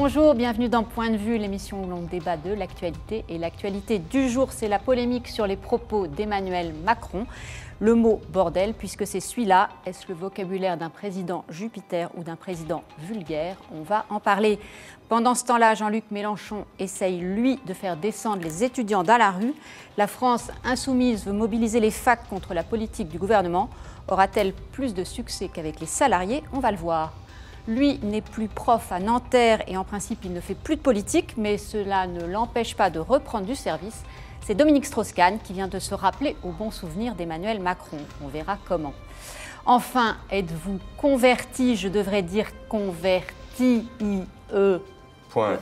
Bonjour, bienvenue dans Point de vue, l'émission où l'on débat de l'actualité. Et l'actualité du jour, c'est la polémique sur les propos d'Emmanuel Macron. Le mot bordel, puisque c'est celui-là, est-ce le vocabulaire d'un président Jupiter ou d'un président vulgaire? On va en parler. Pendant ce temps-là, Jean-Luc Mélenchon essaye, lui, de faire descendre les étudiants dans la rue. La France insoumise veut mobiliser les facs contre la politique du gouvernement. Aura-t-elle plus de succès qu'avec les salariés? On va le voir. Lui n'est plus prof à Nanterre et en principe, il ne fait plus de politique, mais cela ne l'empêche pas de reprendre du service. C'est Dominique Strauss-Kahn qui vient de se rappeler au bon souvenir d'Emmanuel Macron. On verra comment. Enfin, êtes-vous converti, je devrais dire converti,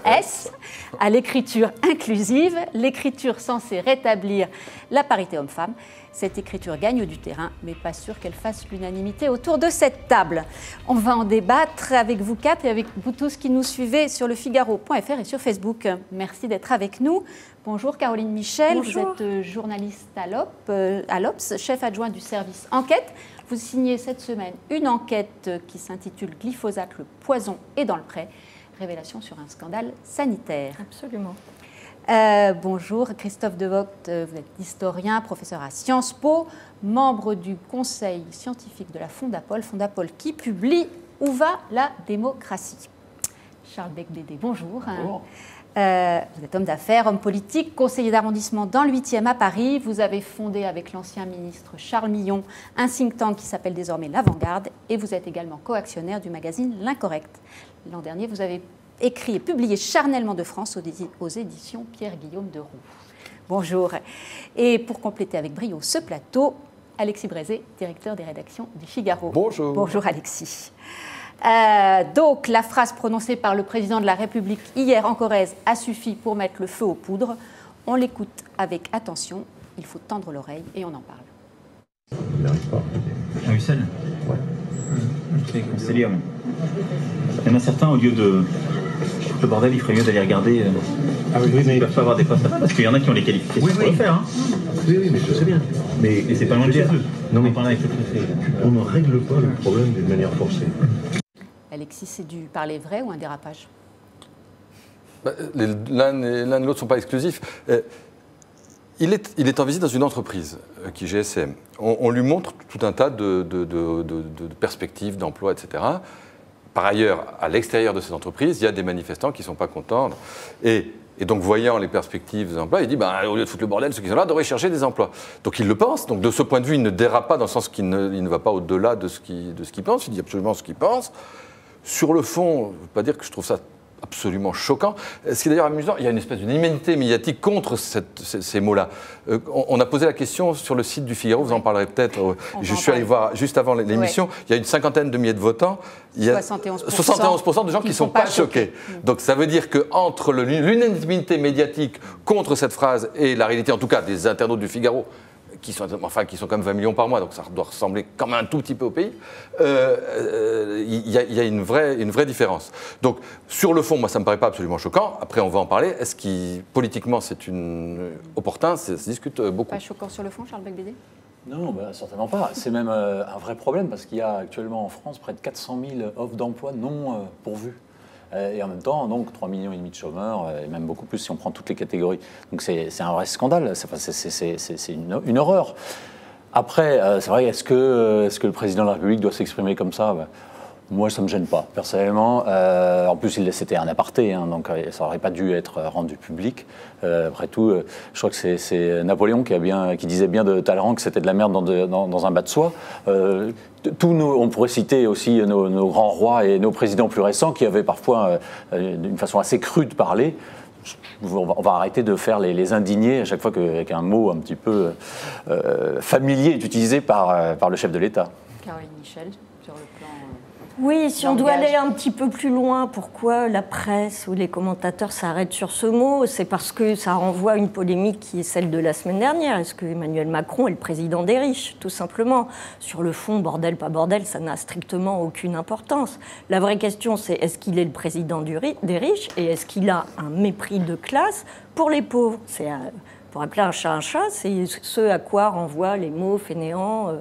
S, à l'écriture inclusive, l'écriture censée rétablir la parité homme-femme. Cette écriture gagne du terrain, mais pas sûr qu'elle fasse l'unanimité autour de cette table. On va en débattre avec vous quatre et avec vous tous qui nous suivez sur lefigaro.fr et sur Facebook. Merci d'être avec nous. Bonjour Caroline Michel, Bonjour. Vous êtes journaliste à l'Obs, chef adjoint du service enquête. Vous signez cette semaine une enquête qui s'intitule « Glyphosate, le poison est dans le pré ». Révélation sur un scandale sanitaire. Absolument. Bonjour, Christophe Devogt, vous êtes historien, professeur à Sciences Po, membre du conseil scientifique de la Fondapol qui publie « Où va la démocratie ?» Charles Becbédé, bonjour. Bonjour. Vous êtes homme d'affaires, homme politique, conseiller d'arrondissement dans le 8e à Paris. Vous avez fondé avec l'ancien ministre Charles Millon un think tank qui s'appelle désormais l'Avant-Garde et vous êtes également coactionnaire du magazine L'Incorrect. L'an dernier, vous avez écrit et publié Charnellement de France aux éditions Pierre-Guillaume de Roux. Bonjour. Et pour compléter avec brio ce plateau, Alexis Brézé, directeur des rédactions du Figaro. Bonjour. Bonjour Alexis. Donc, la phrase prononcée par le président de la République hier en Corrèze a suffi pour mettre le feu aux poudres. On l'écoute avec attention, il faut tendre l'oreille et on en parle. Il n'arrive pas. À Ussel. Ouais. C'est lire. Il y en a certains, au lieu de le bordel, il ferait mieux d'aller regarder. Ah oui, mais ils peuvent pas avoir des postes là-bas, parce qu'il y en a qui ont les qualifications pour le faire. Hein. Oui, mais je sais bien. Et c'est pas loin de chez eux. Non, mais on parle avec le préfet. on ne règle pas le problème d'une manière forcée. Alexis, c'est dû parler vrai ou un dérapage? L'un et l'autre ne sont pas exclusifs. Il est en visite dans une entreprise qui est GSM. On lui montre tout un tas de perspectives d'emploi, etc. Par ailleurs, à l'extérieur de cette entreprise, il y a des manifestants qui ne sont pas contents. Et donc, voyant les perspectives d'emploi, il dit au lieu de foutre le bordel, ceux qui sont là devraient chercher des emplois. Donc, il le pense. Donc, de ce point de vue, il ne dérape pas dans le sens qu'il ne va pas au-delà de ce qu'il pense. Il dit absolument ce qu'il pense. Sur le fond, je ne veux pas dire que je trouve ça absolument choquant. Ce qui est d'ailleurs amusant, il y a une espèce d'immunité médiatique contre ces mots-là. On a posé la question sur le site du Figaro, vous en parlerez peut-être. Je suis allé voir juste avant l'émission, il y a une cinquantaine de milliers de votants. Il y a 71% de gens qui ne sont pas choqués. Donc ça veut dire qu'entre l'unanimité médiatique contre cette phrase et la réalité, en tout cas des internautes du Figaro, qui sont quand même 20 millions par mois, donc ça doit ressembler quand même un tout petit peu au pays, il y a une vraie différence. Donc, sur le fond, moi, ça ne me paraît pas absolument choquant. Après, on va en parler. Est-ce que, politiquement, c'est opportun? Ça se discute beaucoup. Pas choquant sur le fond, Charles Becbédé? Non, certainement pas. C'est même un vrai problème, parce qu'il y a actuellement en France près de 400 000 offres d'emploi non pourvues. Et en même temps, donc 3,5 millions de chômeurs, et même beaucoup plus si on prend toutes les catégories. Donc c'est un vrai scandale, c'est une horreur. Après, c'est vrai, est-ce que le président de la République doit s'exprimer comme ça? Moi, ça ne me gêne pas, personnellement. En plus, c'était un aparté, hein, donc ça n'aurait pas dû être rendu public. Après tout, je crois que c'est Napoléon qui disait bien de Talleyrand que c'était de la merde dans un bas de soie. On pourrait citer aussi nos grands rois et nos présidents plus récents qui avaient parfois une façon assez crue de parler. On va arrêter de faire les indignés à chaque fois qu'un mot un petit peu familier est utilisé par le chef de l'État. Caroline Michel, sur le plan... Oui, si on doit aller un petit peu plus loin, pourquoi la presse ou les commentateurs s'arrêtent sur ce mot? C'est parce que ça renvoie à une polémique qui est celle de la semaine dernière. Est-ce que Emmanuel Macron est le président des riches, tout simplement? Sur le fond, bordel, pas bordel, ça n'a strictement aucune importance. La vraie question, c'est est-ce qu'il est le président des riches et est-ce qu'il a un mépris de classe pour les pauvres? Pour appeler un chat, c'est ce à quoi renvoient les mots fainéants,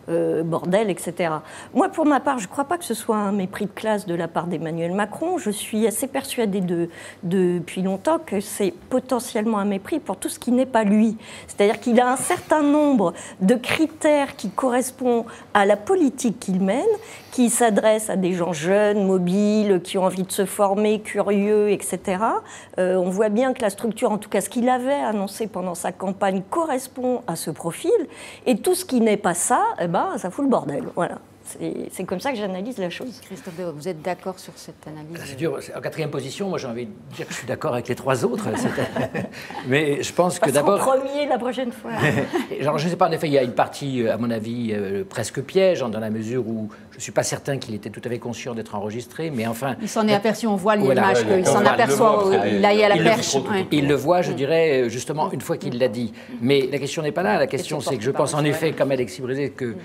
bordel, etc. Moi, pour ma part, je ne crois pas que ce soit un mépris de classe de la part d'Emmanuel Macron. Je suis assez persuadée depuis longtemps que c'est potentiellement un mépris pour tout ce qui n'est pas lui. C'est-à-dire qu'il a un certain nombre de critères qui correspondent à la politique qu'il mène, qui s'adresse à des gens jeunes, mobiles, qui ont envie de se former, curieux, etc. On voit bien que la structure, en tout cas ce qu'il avait annoncé pendant sa campagne, correspond à ce profil. Et tout ce qui n'est pas ça, eh ben, ça fout le bordel. Voilà. C'est comme ça que j'analyse la chose. Christophe Béraud, vous êtes d'accord sur cette analyse? C'est dur. En quatrième position, moi j'ai envie de dire que je suis d'accord avec les trois autres. Mais je pense que d'abord... premier la prochaine fois. Genre, je ne sais pas, en effet, il y a une partie, à mon avis, presque piège, dans la mesure où je ne suis pas certain qu'il était tout à fait conscient d'être enregistré, mais enfin... Il s'en est aperçu, on voit l'image, voilà, qu'il s'en aperçoit, il aille à la perche. Il le voit, je dirais, justement, une fois qu'il l'a dit. Mais la question n'est pas là. La question, c'est que je pense, en effet, comme Alexis Brézé, que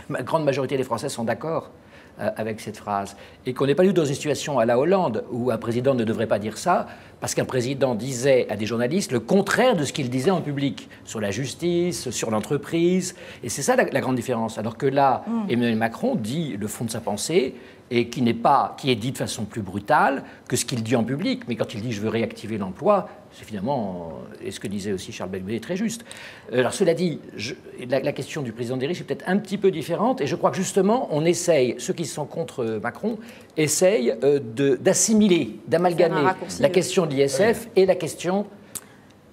la grande majorité des Français sont d'accord avec cette phrase. Et qu'on n'est pas du tout dans une situation à la Hollande où un président ne devrait pas dire ça, parce qu'un président disait à des journalistes le contraire de ce qu'il disait en public, sur la justice, sur l'entreprise. Et c'est ça la grande différence. Alors que là, Emmanuel Macron dit le fond de sa pensée, et qui est dit de façon plus brutale que ce qu'il dit en public. Mais quand il dit « je veux réactiver l'emploi », c'est finalement, et ce que disait aussi Charles Bagbé, très juste. Alors cela dit, la question du président des riches est peut-être un petit peu différente, et je crois que justement, on essaye, ceux qui sont contre Macron, essayent d'assimiler, d'amalgamer la question de l'ISF et la question...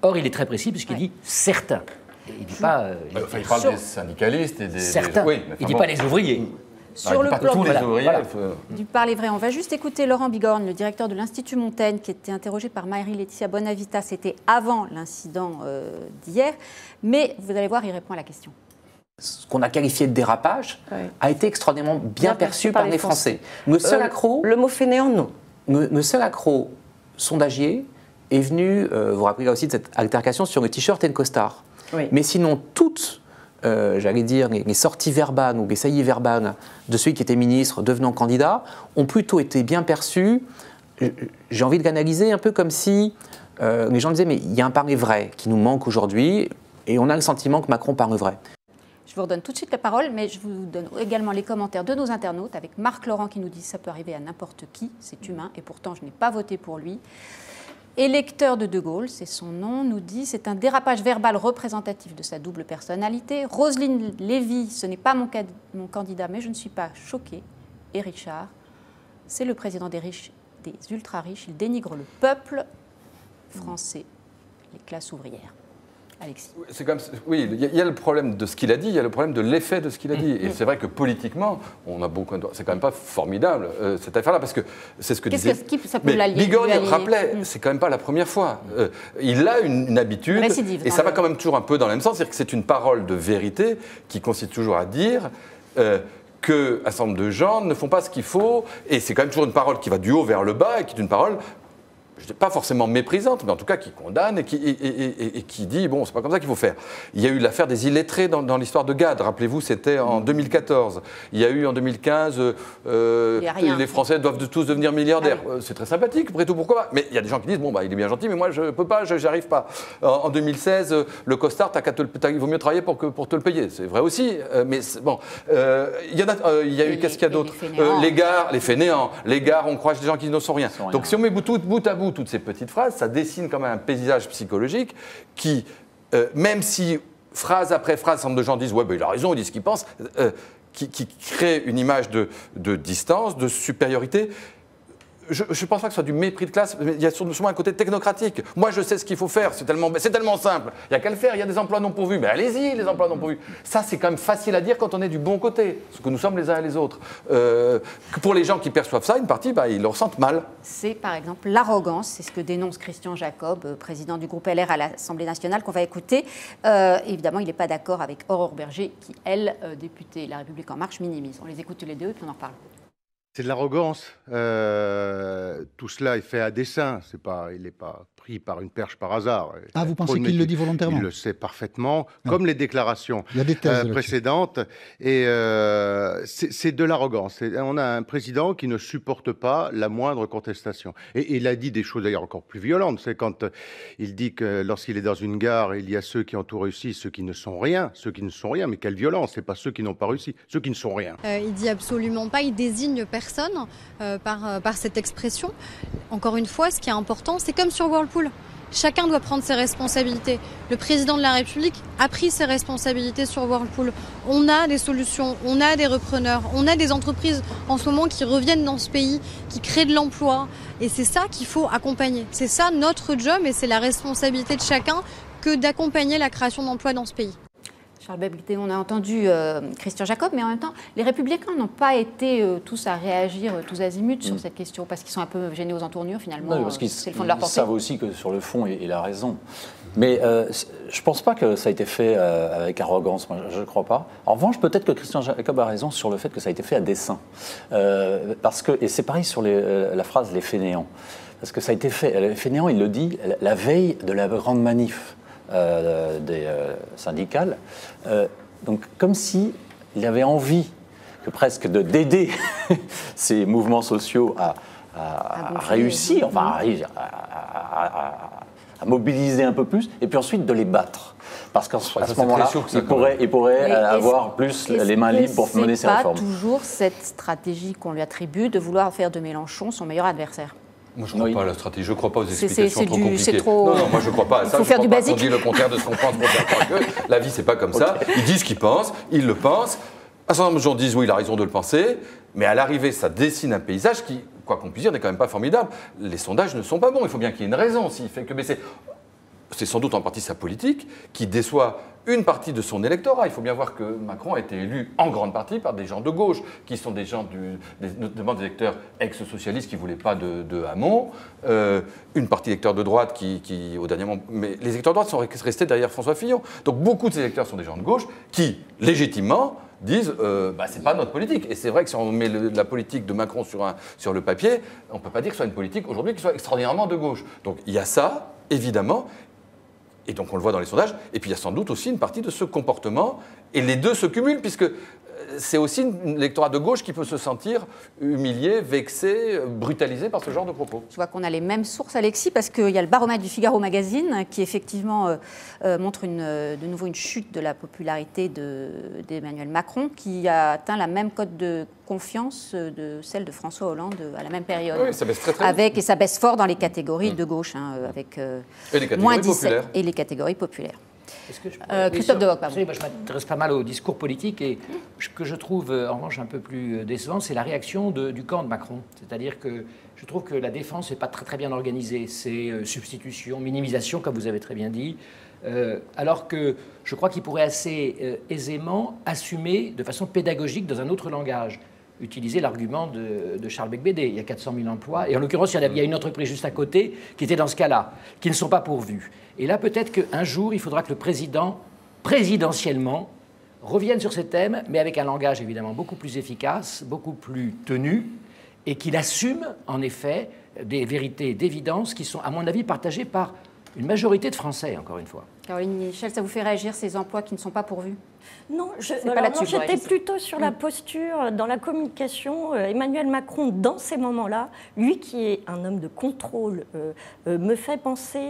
Or, il est très précis puisqu'il dit « certains ». Il dit pas... il parle des syndicalistes et des... Certains. Oui, il ne dit pas les ouvriers. Sur le plan du parler vrai, on va juste écouter Laurent Bigorne, le directeur de l'Institut Montaigne, qui était interrogé par Marie-Laetitia Bonavita. C'était avant l'incident d'hier. Mais vous allez voir, il répond à la question. Ce qu'on a qualifié de dérapage a été extraordinairement bien perçu par les Français. Monsieur Lacroix, le mot fainéant, non. Monsieur Lacroix, sondagier, est venu, vous vous rappelez là aussi de cette altercation sur le t-shirt et le costard. Oui. Mais sinon, toutes... j'allais dire, les sorties verbales ou les saillies verbales de celui qui était ministre devenant candidat ont plutôt été bien perçues. J'ai envie de l'analyser un peu comme si les gens disaient mais il y a un parler vrai qui nous manque aujourd'hui et on a le sentiment que Macron parle vrai. Je vous redonne tout de suite la parole, mais je vous donne également les commentaires de nos internautes avec Marc Laurent qui nous dit ça peut arriver à n'importe qui, c'est humain et pourtant je n'ai pas voté pour lui. Électeur de De Gaulle, c'est son nom, nous dit c'est un dérapage verbal représentatif de sa double personnalité. Roselyne Lévy, ce n'est pas mon candidat, mais je ne suis pas choquée. Et Richard, c'est le président des riches, des ultra-riches. Il dénigre le peuple français, les classes ouvrières. Alexis. C'est comme, oui, il y a le problème de ce qu'il a dit, il y a le problème de l'effet de ce qu'il a dit. Et c'est vrai que politiquement, on a beaucoup. C'est quand même pas formidable cette affaire-là, parce que c'est ce que disait. Ça peut l'allier. Bigorne rappelait, c'est quand même pas la première fois. Il a une habitude, récidive, et ça va quand même toujours un peu dans le même sens, c'est-à-dire que c'est une parole de vérité qui consiste toujours à dire. Qu'un certain nombre de gens ne font pas ce qu'il faut, et c'est quand même toujours une parole qui va du haut vers le bas, et qui est une parole, je ne dis pas forcément méprisante, mais en tout cas qui condamne et qui dit, bon, c'est pas comme ça qu'il faut faire. Il y a eu l'affaire des illettrés dans l'histoire de Gad, rappelez-vous, c'était en 2014. Il y a eu en 2015, les Français doivent tous devenir milliardaires. C'est très sympathique, après tout, pourquoi pas. Mais il y a des gens qui disent, bon, bah, il est bien gentil, mais moi, je ne peux pas, je n'y arrive pas. En 2016, le costard, il vaut mieux travailler pour te le payer. C'est vrai aussi, mais bon. Il y a eu, qu'est-ce qu'il y a d'autre? Les fainéants, les gares, on croit des gens qui ne sont rien. Donc si on met bout à bout toutes ces petites phrases, ça dessine quand même un paysage psychologique qui, même si phrase après phrase, un certain nombre de gens disent « ouais, ben, il a raison, il dit ce qu'il pense », qui crée une image de distance, de supériorité. Je ne pense pas que ce soit du mépris de classe, mais il y a souvent un côté technocratique. Moi, je sais ce qu'il faut faire, c'est tellement simple. Il n'y a qu'à le faire, il y a des emplois non pourvus. Mais allez-y, les emplois non pourvus. Ça, c'est quand même facile à dire quand on est du bon côté, ce que nous sommes les uns et les autres. Pour les gens qui perçoivent ça, une partie, bah, ils le ressentent mal. C'est par exemple l'arrogance, c'est ce que dénonce Christian Jacob, président du groupe LR à l'Assemblée nationale, qu'on va écouter. Évidemment, il n'est pas d'accord avec Aurore Berger, qui, elle, députée La République En Marche, minimise. On les écoute tous les deux et puis on en reparle. C'est de l'arrogance. Tout cela est fait à dessein. Il n'est pas pris pris par une perche par hasard. Ah, vous pensez qu'il le dit volontairement? Il le sait parfaitement, comme les déclarations précédentes. Et c'est de l'arrogance. On a un président qui ne supporte pas la moindre contestation. Et il a dit des choses d'ailleurs encore plus violentes. C'est quand il dit que lorsqu'il est dans une gare, il y a ceux qui ont tout réussi, ceux qui ne sont rien. Ceux qui ne sont rien, mais quelle violence! C'est pas ceux qui n'ont pas réussi, ceux qui ne sont rien. Il dit absolument pas, il désigne personne par cette expression. Encore une fois, ce qui est important, c'est comme sur Whirlpool. Chacun doit prendre ses responsabilités. Le président de la République a pris ses responsabilités sur Whirlpool. On a des solutions, on a des repreneurs, on a des entreprises en ce moment qui reviennent dans ce pays, qui créent de l'emploi. Et c'est ça qu'il faut accompagner. C'est ça notre job et c'est la responsabilité de chacun que d'accompagner la création d'emplois dans ce pays. Charles Béguité, on a entendu Christian Jacob, mais en même temps, les Républicains n'ont pas été tous à réagir tous azimuts sur cette question, parce qu'ils sont un peu gênés aux entournures, finalement. Non, parce qu'ils c'est le fond de leur pensée. Ils savent aussi que sur le fond, il a raison. Mais je ne pense pas que ça a été fait avec arrogance, moi, je ne crois pas. En revanche, peut-être que Christian Jacob a raison sur le fait que ça a été fait à dessein. Parce que, et c'est pareil sur la phrase « les fainéants ». Parce que ça a été fait, les fainéants, il le dit, la veille de la grande manif des syndicales. Donc, comme s'il avait envie que d'aider ces mouvements sociaux à réussir, enfin à mobiliser un peu plus, et puis ensuite de les battre. Parce qu'à ce moment-là, il pourrait avoir plus les mains libres pour mener ses réformes. C'est pas toujours cette stratégie qu'on lui attribue de vouloir faire de Mélenchon son meilleur adversaire. Moi, je ne crois pas à la stratégie, je ne crois pas aux explications trop compliquées. C'est trop... Non, moi, je ne crois pas à ça. Il faut faire du basique. On dit le contraire de ce qu'on pense pour faire croire que la vie, c'est pas comme ça. Ils disent ce qu'ils pensent, ils le pensent. Un certain nombre de gens disent oui, il a raison de le penser, mais à l'arrivée, ça dessine un paysage qui, quoi qu'on puisse dire, n'est quand même pas formidable. Les sondages ne sont pas bons. Il faut bien qu'il y ait une raison s'il fait que baisser. C'est sans doute en partie sa politique qui déçoit une partie de son électorat. Il faut bien voir que Macron a été élu en grande partie par des gens de gauche, qui sont des gens, notamment des électeurs ex-socialistes qui ne voulaient pas de Hamon, une partie d'électeurs de droite qui, au dernier moment... Mais les électeurs de droite sont restés derrière François Fillon. Donc beaucoup de ces électeurs sont des gens de gauche qui, légitimement, disent c'est pas notre politique. Et c'est vrai que si on met la politique de Macron sur le papier, on ne peut pas dire que ce soit une politique aujourd'hui qui soit extraordinairement de gauche. Donc il y a ça, évidemment. Et donc on le voit dans les sondages. Et puis il y a sans doute aussi une partie de ce comportement. Et les deux se cumulent, puisque c'est aussi un électorat de gauche qui peut se sentir humilié, vexé, brutalisé par ce genre de propos. Je vois qu'on a les mêmes sources, Alexis, parce qu'il y a le baromètre du Figaro Magazine qui effectivement montre de nouveau une chute de la popularité d'Emmanuel Macron, qui a atteint la même cote de confiance de celle de François Hollande à la la même période. Oui, ça baisse très vite. Et ça baisse fort dans les catégories de gauche, avec et les catégories moins 17 populaires. Et les catégories populaires. Est-ce que Christophe Devock, pardon. Moi, je m'intéresse pas mal au discours politique et ce que je trouve en revanche un peu plus décevant, c'est la réaction du camp de Macron. C'est-à-dire que je trouve que la défense n'est pas très bien organisée. C'est substitution, minimisation, comme vous avez très bien dit. Alors que je crois qu'il pourrait assez aisément assumer de façon pédagogique dans un autre langage. Utiliser l'argument de Charles Béguité. Il y a 400 000 emplois. Et en l'occurrence, il y a une entreprise juste à côté qui était dans ce cas-là, qui ne sont pas pourvus. Et là, peut-être qu'un jour, il faudra que le président, présidentiellement, revienne sur ces thèmes, mais avec un langage évidemment beaucoup plus efficace, beaucoup plus tenu, et qu'il assume, en effet, des vérités d'évidence qui sont, à mon avis, partagées par une majorité de Français, encore une fois. Caroline Michel, ça vous fait réagir ces emplois qui ne sont pas pourvus? Non, j'étais plutôt sur la posture, dans la communication. Emmanuel Macron, dans ces moments-là, lui qui est un homme de contrôle, me fait penser,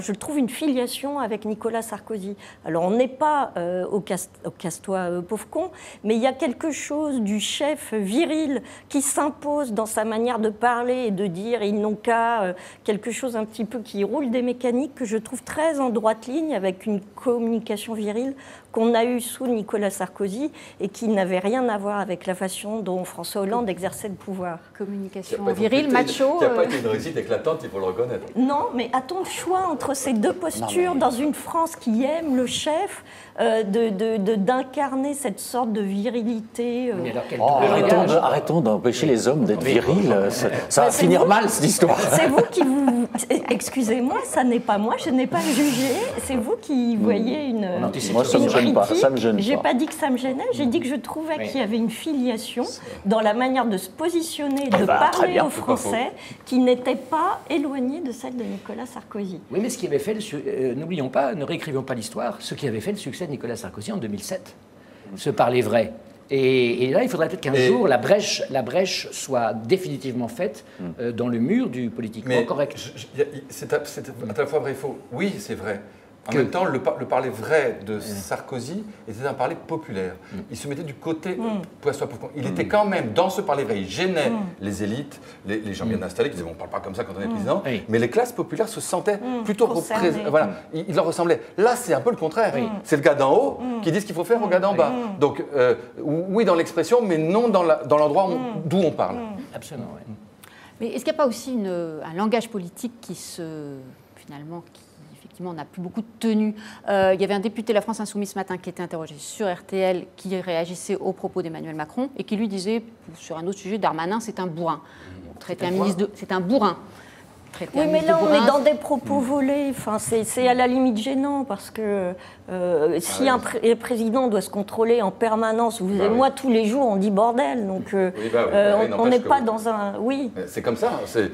je trouve une filiation avec Nicolas Sarkozy. Alors on n'est pas au casse-toi pauvre con, mais il y a quelque chose du chef viril qui s'impose dans sa manière de parler et de dire ils n'ont qu'à quelque chose un petit peu qui roule des mécaniques que je trouve très en droite ligne avec une communication virile qu'on a eue sous Nicolas Sarkozy et qui n'avait rien à voir avec la façon dont François Hollande exerçait le pouvoir. Communication virile, macho... Il n'y a pas été une réussite éclatante, il faut le reconnaître. Non, mais a-t-on le choix entre ces deux postures dans une France qui aime le chef, d'incarner cette sorte de virilité Arrêtons d'empêcher les hommes d'être virils. Ça va finir mal, cette histoire. C'est vous qui vous... Excusez-moi, ça n'est pas moi, je n'ai pas jugé. C'est vous qui voyez une... Moi, ça ne me gêne pas. Ça me gêne gêne J'ai pas. pas dit que ça me gênait, j'ai dit que je trouvais qu'il y avait une filiation dans la manière de se positionner, de parler aux Français, qui n'était pas éloignée de celle de Nicolas Sarkozy. Oui, mais ce qui avait fait, n'oublions pas, ne réécrivons pas l'histoire, ce qui avait fait le succès de Nicolas Sarkozy en 2007, se parler vrai. Et là, il faudrait peut-être qu'un jour, la brèche soit définitivement faite dans le mur du politiquement correct. C'est à la fois vrai et faux. Oui, c'est vrai. En même temps, le parler vrai de Sarkozy était un parler populaire. Il se mettait du côté il était quand même dans ce parler vrai. Il gênait les élites, les gens bien installés qui disaient on ne parle pas comme ça quand on est président. Mais les classes populaires se sentaient plutôt représentées. Voilà, ils leur ressemblaient. Là, c'est un peu le contraire. C'est le gars d'en haut qui dit ce qu'il faut faire au gars d'en bas. Donc, oui, dans l'expression, mais non dans l'endroit d'où on parle. Absolument, oui. Mais est-ce qu'il n'y a pas aussi un langage politique qui n'a plus beaucoup de tenue. Il y avait un député de la France Insoumise ce matin qui était interrogé sur RTL, qui réagissait aux propos d'Emmanuel Macron et qui lui disait, sur un autre sujet, Darmanin, c'est un bourrin. C'est un bourrin. Oui, mais là, on est dans des propos volés. Enfin, c'est à la limite gênant parce que si un président doit se contrôler en permanence, vous et moi, tous les jours, on dit bordel. Donc, on n'est pas dans un... Oui. C'est comme ça. C'est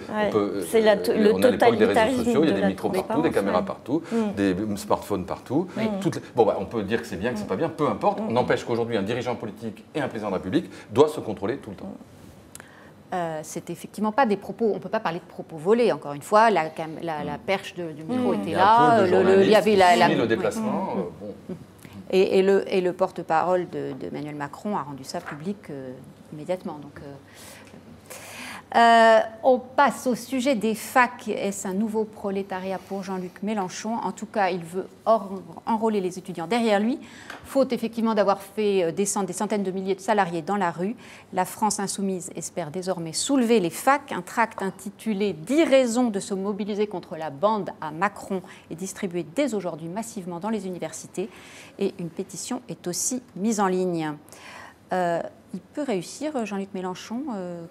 le totalitarisme. Des réseaux sociaux, il y a des micros partout, des caméras partout, des smartphones partout. On peut dire que c'est bien, que c'est pas bien, peu importe. On n'empêche qu'aujourd'hui, un dirigeant politique et un président de la République doivent se contrôler tout le temps. C'est effectivement pas des propos, on ne peut pas parler de propos volés, encore une fois, la perche du micro était là, il y avait le déplacement. Et le porte-parole d'Emmanuel Macron a rendu ça public immédiatement. Donc, on passe au sujet des facs. Est-ce un nouveau prolétariat pour Jean-Luc Mélenchon? En tout cas, il veut enrôler les étudiants derrière lui, faute effectivement d'avoir fait descendre des centaines de milliers de salariés dans la rue. La France insoumise espère désormais soulever les facs. Un tract intitulé « 10 raisons de se mobiliser contre la bande à Macron » est distribué dès aujourd'hui massivement dans les universités et une pétition est aussi mise en ligne. Il peut réussir, Jean-Luc Mélenchon,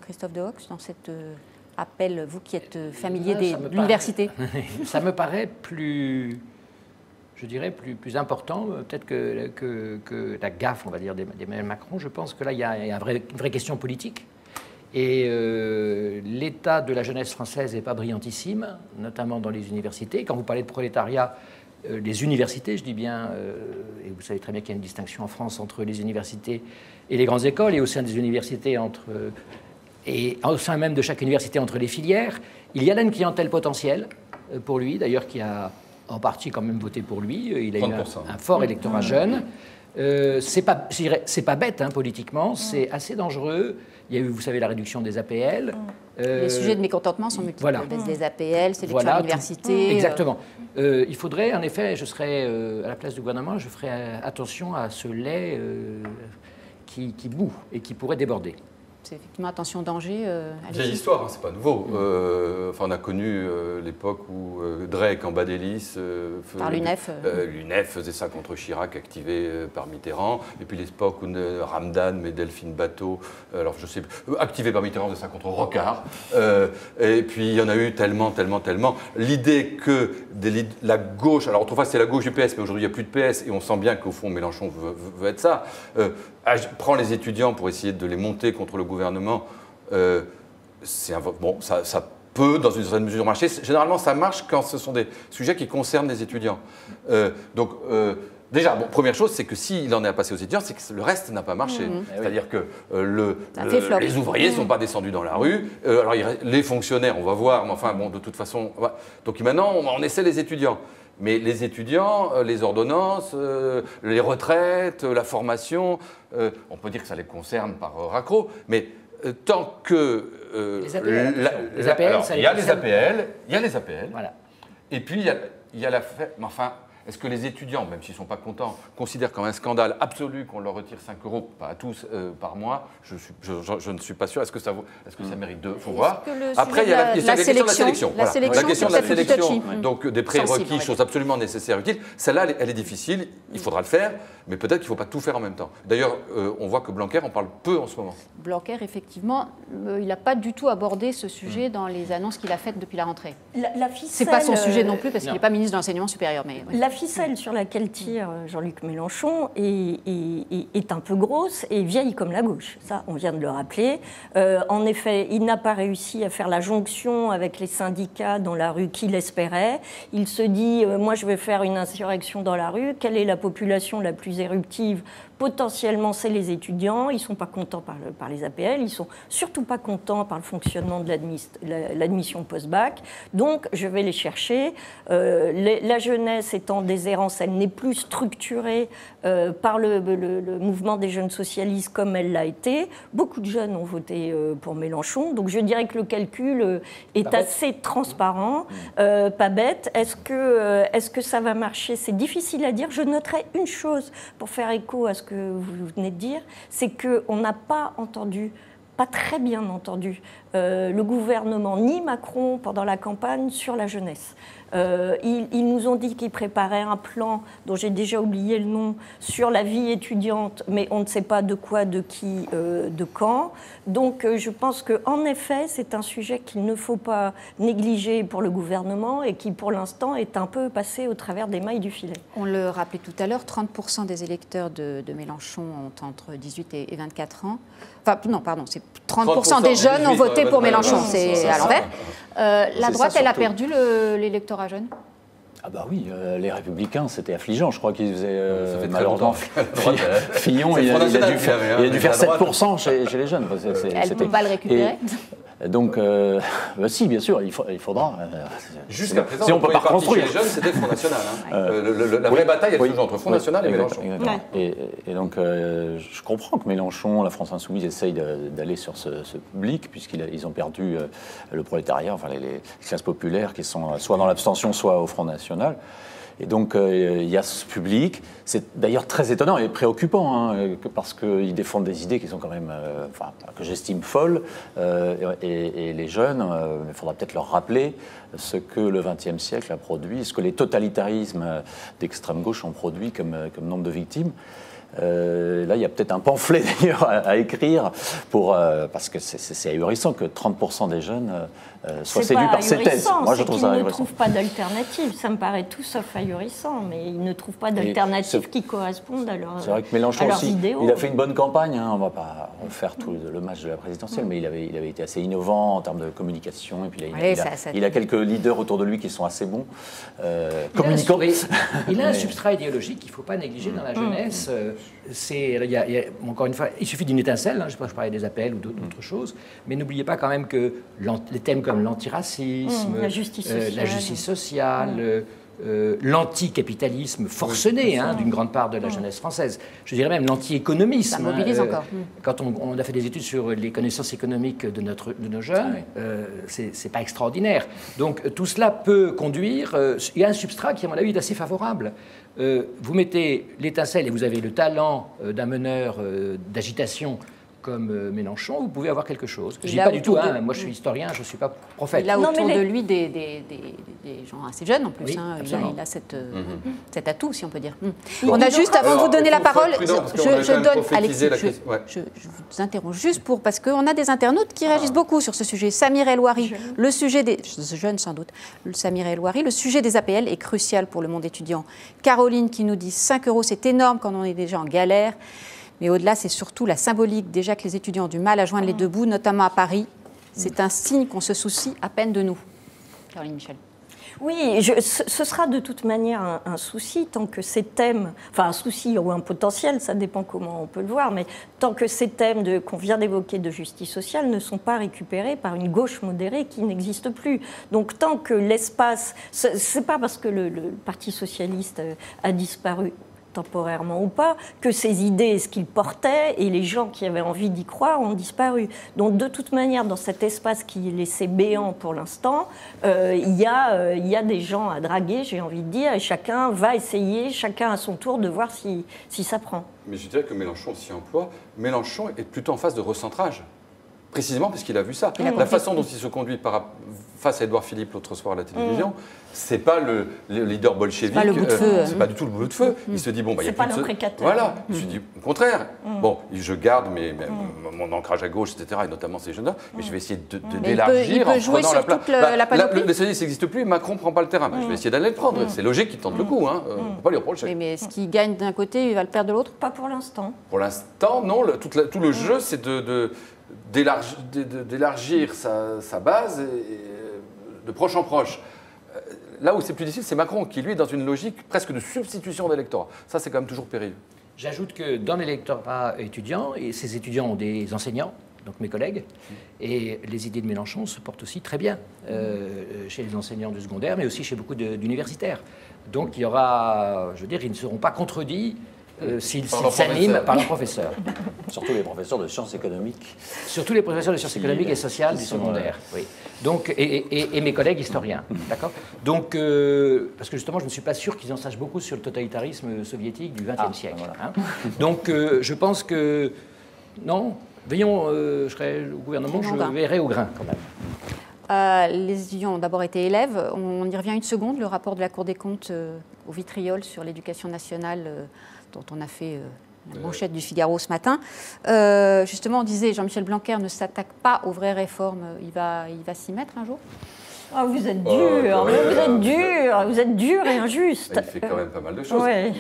Christophe Dehox, dans cet appel, vous qui êtes familier de l'université? Ça me paraît plus plus important, peut-être que la gaffe, on va dire, d'Emmanuel Macron. Je pense que là, il y a une vraie question politique. Et l'état de la jeunesse française n'est pas brillantissime, notamment dans les universités. Quand vous parlez de prolétariat, les universités, je dis bien, et vous savez très bien qu'il y a une distinction en France entre les universités et les grandes écoles, et au sein des universités et au sein même de chaque université entre les filières, il y a là une clientèle potentielle pour lui, d'ailleurs qui a en partie quand même voté pour lui. Il a eu un fort électorat jeune. C'est pas bête hein, politiquement, c'est assez dangereux. Il y a eu, vous savez, la réduction des APL. Les sujets de mécontentement sont multiples. Voilà. Baisse des APL, sélection à l'université. Exactement. Il faudrait, en effet, je serais à la place du gouvernement, je ferais attention à ce lait qui bout et qui pourrait déborder. C'est effectivement attention danger. Vieille histoire, hein, c'est pas nouveau. On a connu l'époque où Drake en bas d'hélice, par l'UNEF, l'UNEF faisait ça contre Chirac, activé par Mitterrand. Et puis l'époque où Ramdan, mais Delphine Bateau, alors je sais, activé par Mitterrand, faisait ça contre Rocard. Et puis il y en a eu tellement. L'idée que la gauche, alors autrefois c'était la gauche du PS, mais aujourd'hui il n'y a plus de PS, et on sent bien qu'au fond Mélenchon veut être ça. Prend les étudiants pour essayer de les monter contre le gouvernement, ça peut, dans une certaine mesure, marcher. Généralement, ça marche quand ce sont des sujets qui concernent les étudiants. Déjà, première chose, c'est que s'il en est à passer aux étudiants, c'est que le reste n'a pas marché. C'est-à-dire que les ouvriers ne sont pas descendus dans la rue. Alors, les fonctionnaires, on va voir, mais enfin, de toute façon... Donc maintenant, on essaie les étudiants. Mais les étudiants, les ordonnances, les retraites, la formation, on peut dire que ça les concerne par raccro, mais tant que... les APL, il y a les APL, voilà. Et puis il y a la... Mais enfin, est-ce que les étudiants, même s'ils ne sont pas contents, considèrent comme un scandale absolu qu'on leur retire 5 €, pas à tous, par mois? Je ne suis pas sûr. Est-ce que ça mérite deux? Il faut voir. Après, il y a la question de la sélection. La question de la sélection, donc des prérequis, chose absolument nécessaire, utile. Celle-là, elle est difficile, il faudra le faire, mais peut-être qu'il ne faut pas tout faire en même temps. D'ailleurs, on voit que Blanquer en parle peu en ce moment. Blanquer, effectivement, il n'a pas du tout abordé ce sujet dans les annonces qu'il a faites depuis la rentrée. Ce n'est pas son sujet non plus, parce qu'il n'est pas ministre de l'Enseignement supérieur. Mais, La ficelle sur laquelle tire Jean-Luc Mélenchon est un peu grosse et vieille comme la gauche. Ça, on vient de le rappeler. En effet, il n'a pas réussi à faire la jonction avec les syndicats dans la rue qu'il espérait. Il se dit, moi je vais faire une insurrection dans la rue. Quelle est la population la plus éruptive ? Potentiellement, c'est les étudiants. Ils ne sont pas contents par les APL. Ils ne sont surtout pas contents par le fonctionnement de l'admission post-bac. Donc, je vais les chercher. La jeunesse est en déshérence. Elle n'est plus structurée par le mouvement des jeunes socialistes comme elle l'a été. Beaucoup de jeunes ont voté pour Mélenchon. Donc, je dirais que le calcul est assez transparent, pas bête. Est-ce que ça va marcher ? C'est difficile à dire. Je noterai une chose pour faire écho à ce que vous venez de dire, c'est qu'on n'a pas très bien entendu le gouvernement ni Macron pendant la campagne sur la jeunesse. Ils nous ont dit qu'ils préparaient un plan dont j'ai déjà oublié le nom sur la vie étudiante, mais on ne sait pas de quoi, de qui, de quand. Donc je pense qu'en effet, c'est un sujet qu'il ne faut pas négliger pour le gouvernement et qui, pour l'instant, est un peu passé au travers des mailles du filet. On le rappelait tout à l'heure, 30% des électeurs de Mélenchon ont entre 18 et 24 ans. Enfin, non, pardon, c'est 30% des jeunes ont voté pour Mélenchon. C'est à l'envers. La droite, elle a perdu l'électorat jeune ? Ah bah oui, les Républicains, c'était affligeant. Je crois qu'ils faisaient malheureusement. Fillon, il a dû faire 7% chez les jeunes. Elle ne peut pas le récupérer. Donc, si, bien sûr, il faudra. Jusqu'à présent, si on ne peut pas reconstruire. Les jeunes, c'était le Front National. La vraie bataille, elle est toujours entre Front National et Mélenchon. Et donc, je comprends que Mélenchon, la France Insoumise, essaye d'aller sur ce public, puisqu'ils ont perdu le prolétariat, enfin les classes populaires qui sont soit dans l'abstention, soit au Front National. Et donc, il y a ce public. C'est d'ailleurs très étonnant et préoccupant, parce qu'ils défendent des idées qui sont quand même, que j'estime folles. Et les jeunes, il faudra peut-être leur rappeler ce que le XXe siècle a produit, ce que les totalitarismes d'extrême gauche ont produit comme nombre de victimes. Là, il y a peut-être un pamphlet d'ailleurs à écrire parce que c'est ahurissant que 30% des jeunes soient séduits par ces thèses. Moi, je trouve ça ahurissant. Ils ne trouvent pas d'alternative. Ça me paraît tout sauf ahurissant, mais ils ne trouvent pas d'alternative qui correspondent à leur. C'est vrai que Mélenchon aussi, il a fait une bonne campagne. On ne va pas refaire tout le match de la présidentielle, mais il avait été assez innovant en termes de communication. Et puis il a quelques leaders autour de lui qui sont assez bons communicants. Il a un substrat idéologique qu'il ne faut pas négliger dans la jeunesse. Encore une fois, il suffit d'une étincelle, je parlais des APL ou d'autres choses, mais n'oubliez pas quand même que les thèmes comme l'antiracisme, la justice sociale, l'anticapitalisme forcené d'une grande part de la jeunesse française, je dirais même l'anti-économisme. Ça mobilise encore. Quand on a fait des études sur les connaissances économiques de nos jeunes, c'est pas extraordinaire. Donc tout cela peut conduire, il y a un substrat qui à mon avis est assez favorable. Vous mettez l'étincelle et vous avez le talent d'un meneur d'agitation comme Mélenchon, vous pouvez avoir quelque chose. Je ne dis pas du tout, moi je suis historien, je ne suis pas prophète. Il a autour de lui des gens assez jeunes en plus. Oui, il a cet atout, si on peut dire. On a juste, avant de vous donner la parole, je vous interromps juste parce qu'on a des internautes qui réagissent beaucoup sur ce sujet. Samir El-Ouari, le sujet des jeunes sans doute, Samir El-Ouari, le sujet des APL est crucial pour le monde étudiant. Caroline qui nous dit 5 €, c'est énorme quand on est déjà en galère. Mais au-delà, c'est surtout la symbolique. Déjà que les étudiants ont du mal à joindre les deux bouts, notamment à Paris. C'est un signe qu'on se soucie à peine de nous. Caroline Michel. Oui, ce sera de toute manière un souci tant que ces thèmes, enfin un souci ou un potentiel, ça dépend comment on peut le voir, mais tant que ces thèmes qu'on vient d'évoquer de justice sociale ne sont pas récupérés par une gauche modérée qui n'existe plus. Donc tant que l'espace, c'est pas parce que le Parti socialiste a disparu temporairement ou pas, que ces idées, ce qu'ils portaient, et les gens qui avaient envie d'y croire ont disparu. Donc de toute manière, dans cet espace qui est laissé béant pour l'instant, il y a des gens à draguer, j'ai envie de dire, et chacun va essayer, chacun à son tour, de voir si ça prend. Mais je dirais que Mélenchon s'y emploie. Mélenchon est plutôt en phase de recentrage. précisément parce qu'il a vu ça. La façon dont il se conduit face à Édouard Philippe l'autre soir à la télévision, c'est pas le leader bolchevique, c'est pas du tout le bout de feu. Il se dit, bon, il y a plus de... Voilà, il se dit, au contraire, bon, je garde mon ancrage à gauche, etc., et notamment ces jeunes-là, mais je vais essayer d'élargir en prenant la place. Le nationalisme n'existe plus, Macron ne prend pas le terrain. Je vais essayer d'aller le prendre. C'est logique qu'il tente le coup, on ne peut pas lui reprocher. Mais est-ce qu'il gagne d'un côté, il va le perdre de l'autre? Pas pour l'instant. Pour l'instant, non. Tout le jeu, c'est d'élargir sa base de proche en proche. Là où c'est plus difficile, c'est Macron qui, lui, est dans une logique presque de substitution d'électorat. Ça, c'est quand même toujours périlleux. J'ajoute que dans l'électorat étudiant, et ces étudiants ont des enseignants, donc mes collègues, et les idées de Mélenchon se portent aussi très bien chez les enseignants du secondaire, mais aussi chez beaucoup d'universitaires. Donc il y aura, je veux dire, ils ne seront pas contredits s'ils s'animent par leurs professeurs. Surtout les professeurs de sciences économiques. Surtout les professeurs de sciences économiques et sociales du secondaire, oui. Donc, et mes collègues historiens, d'accord. Donc, parce que justement, je ne suis pas sûr qu'ils en sachent beaucoup sur le totalitarisme soviétique du XXe siècle. Voilà. Hein. Donc, je pense que, non, veillons, je serai au gouvernement, je verrai au grain quand même. Les étudiants ont d'abord été élèves. On y revient une seconde. Le rapport de la Cour des comptes au vitriol sur l'éducation nationale, dont on a fait la manchette du Figaro ce matin. Justement, on disait Jean-Michel Blanquer ne s'attaque pas aux vraies réformes. Il va s'y mettre un jour? Oh, vous êtes dur, vous êtes dur et injuste. Il fait quand même pas mal de choses. Ouais.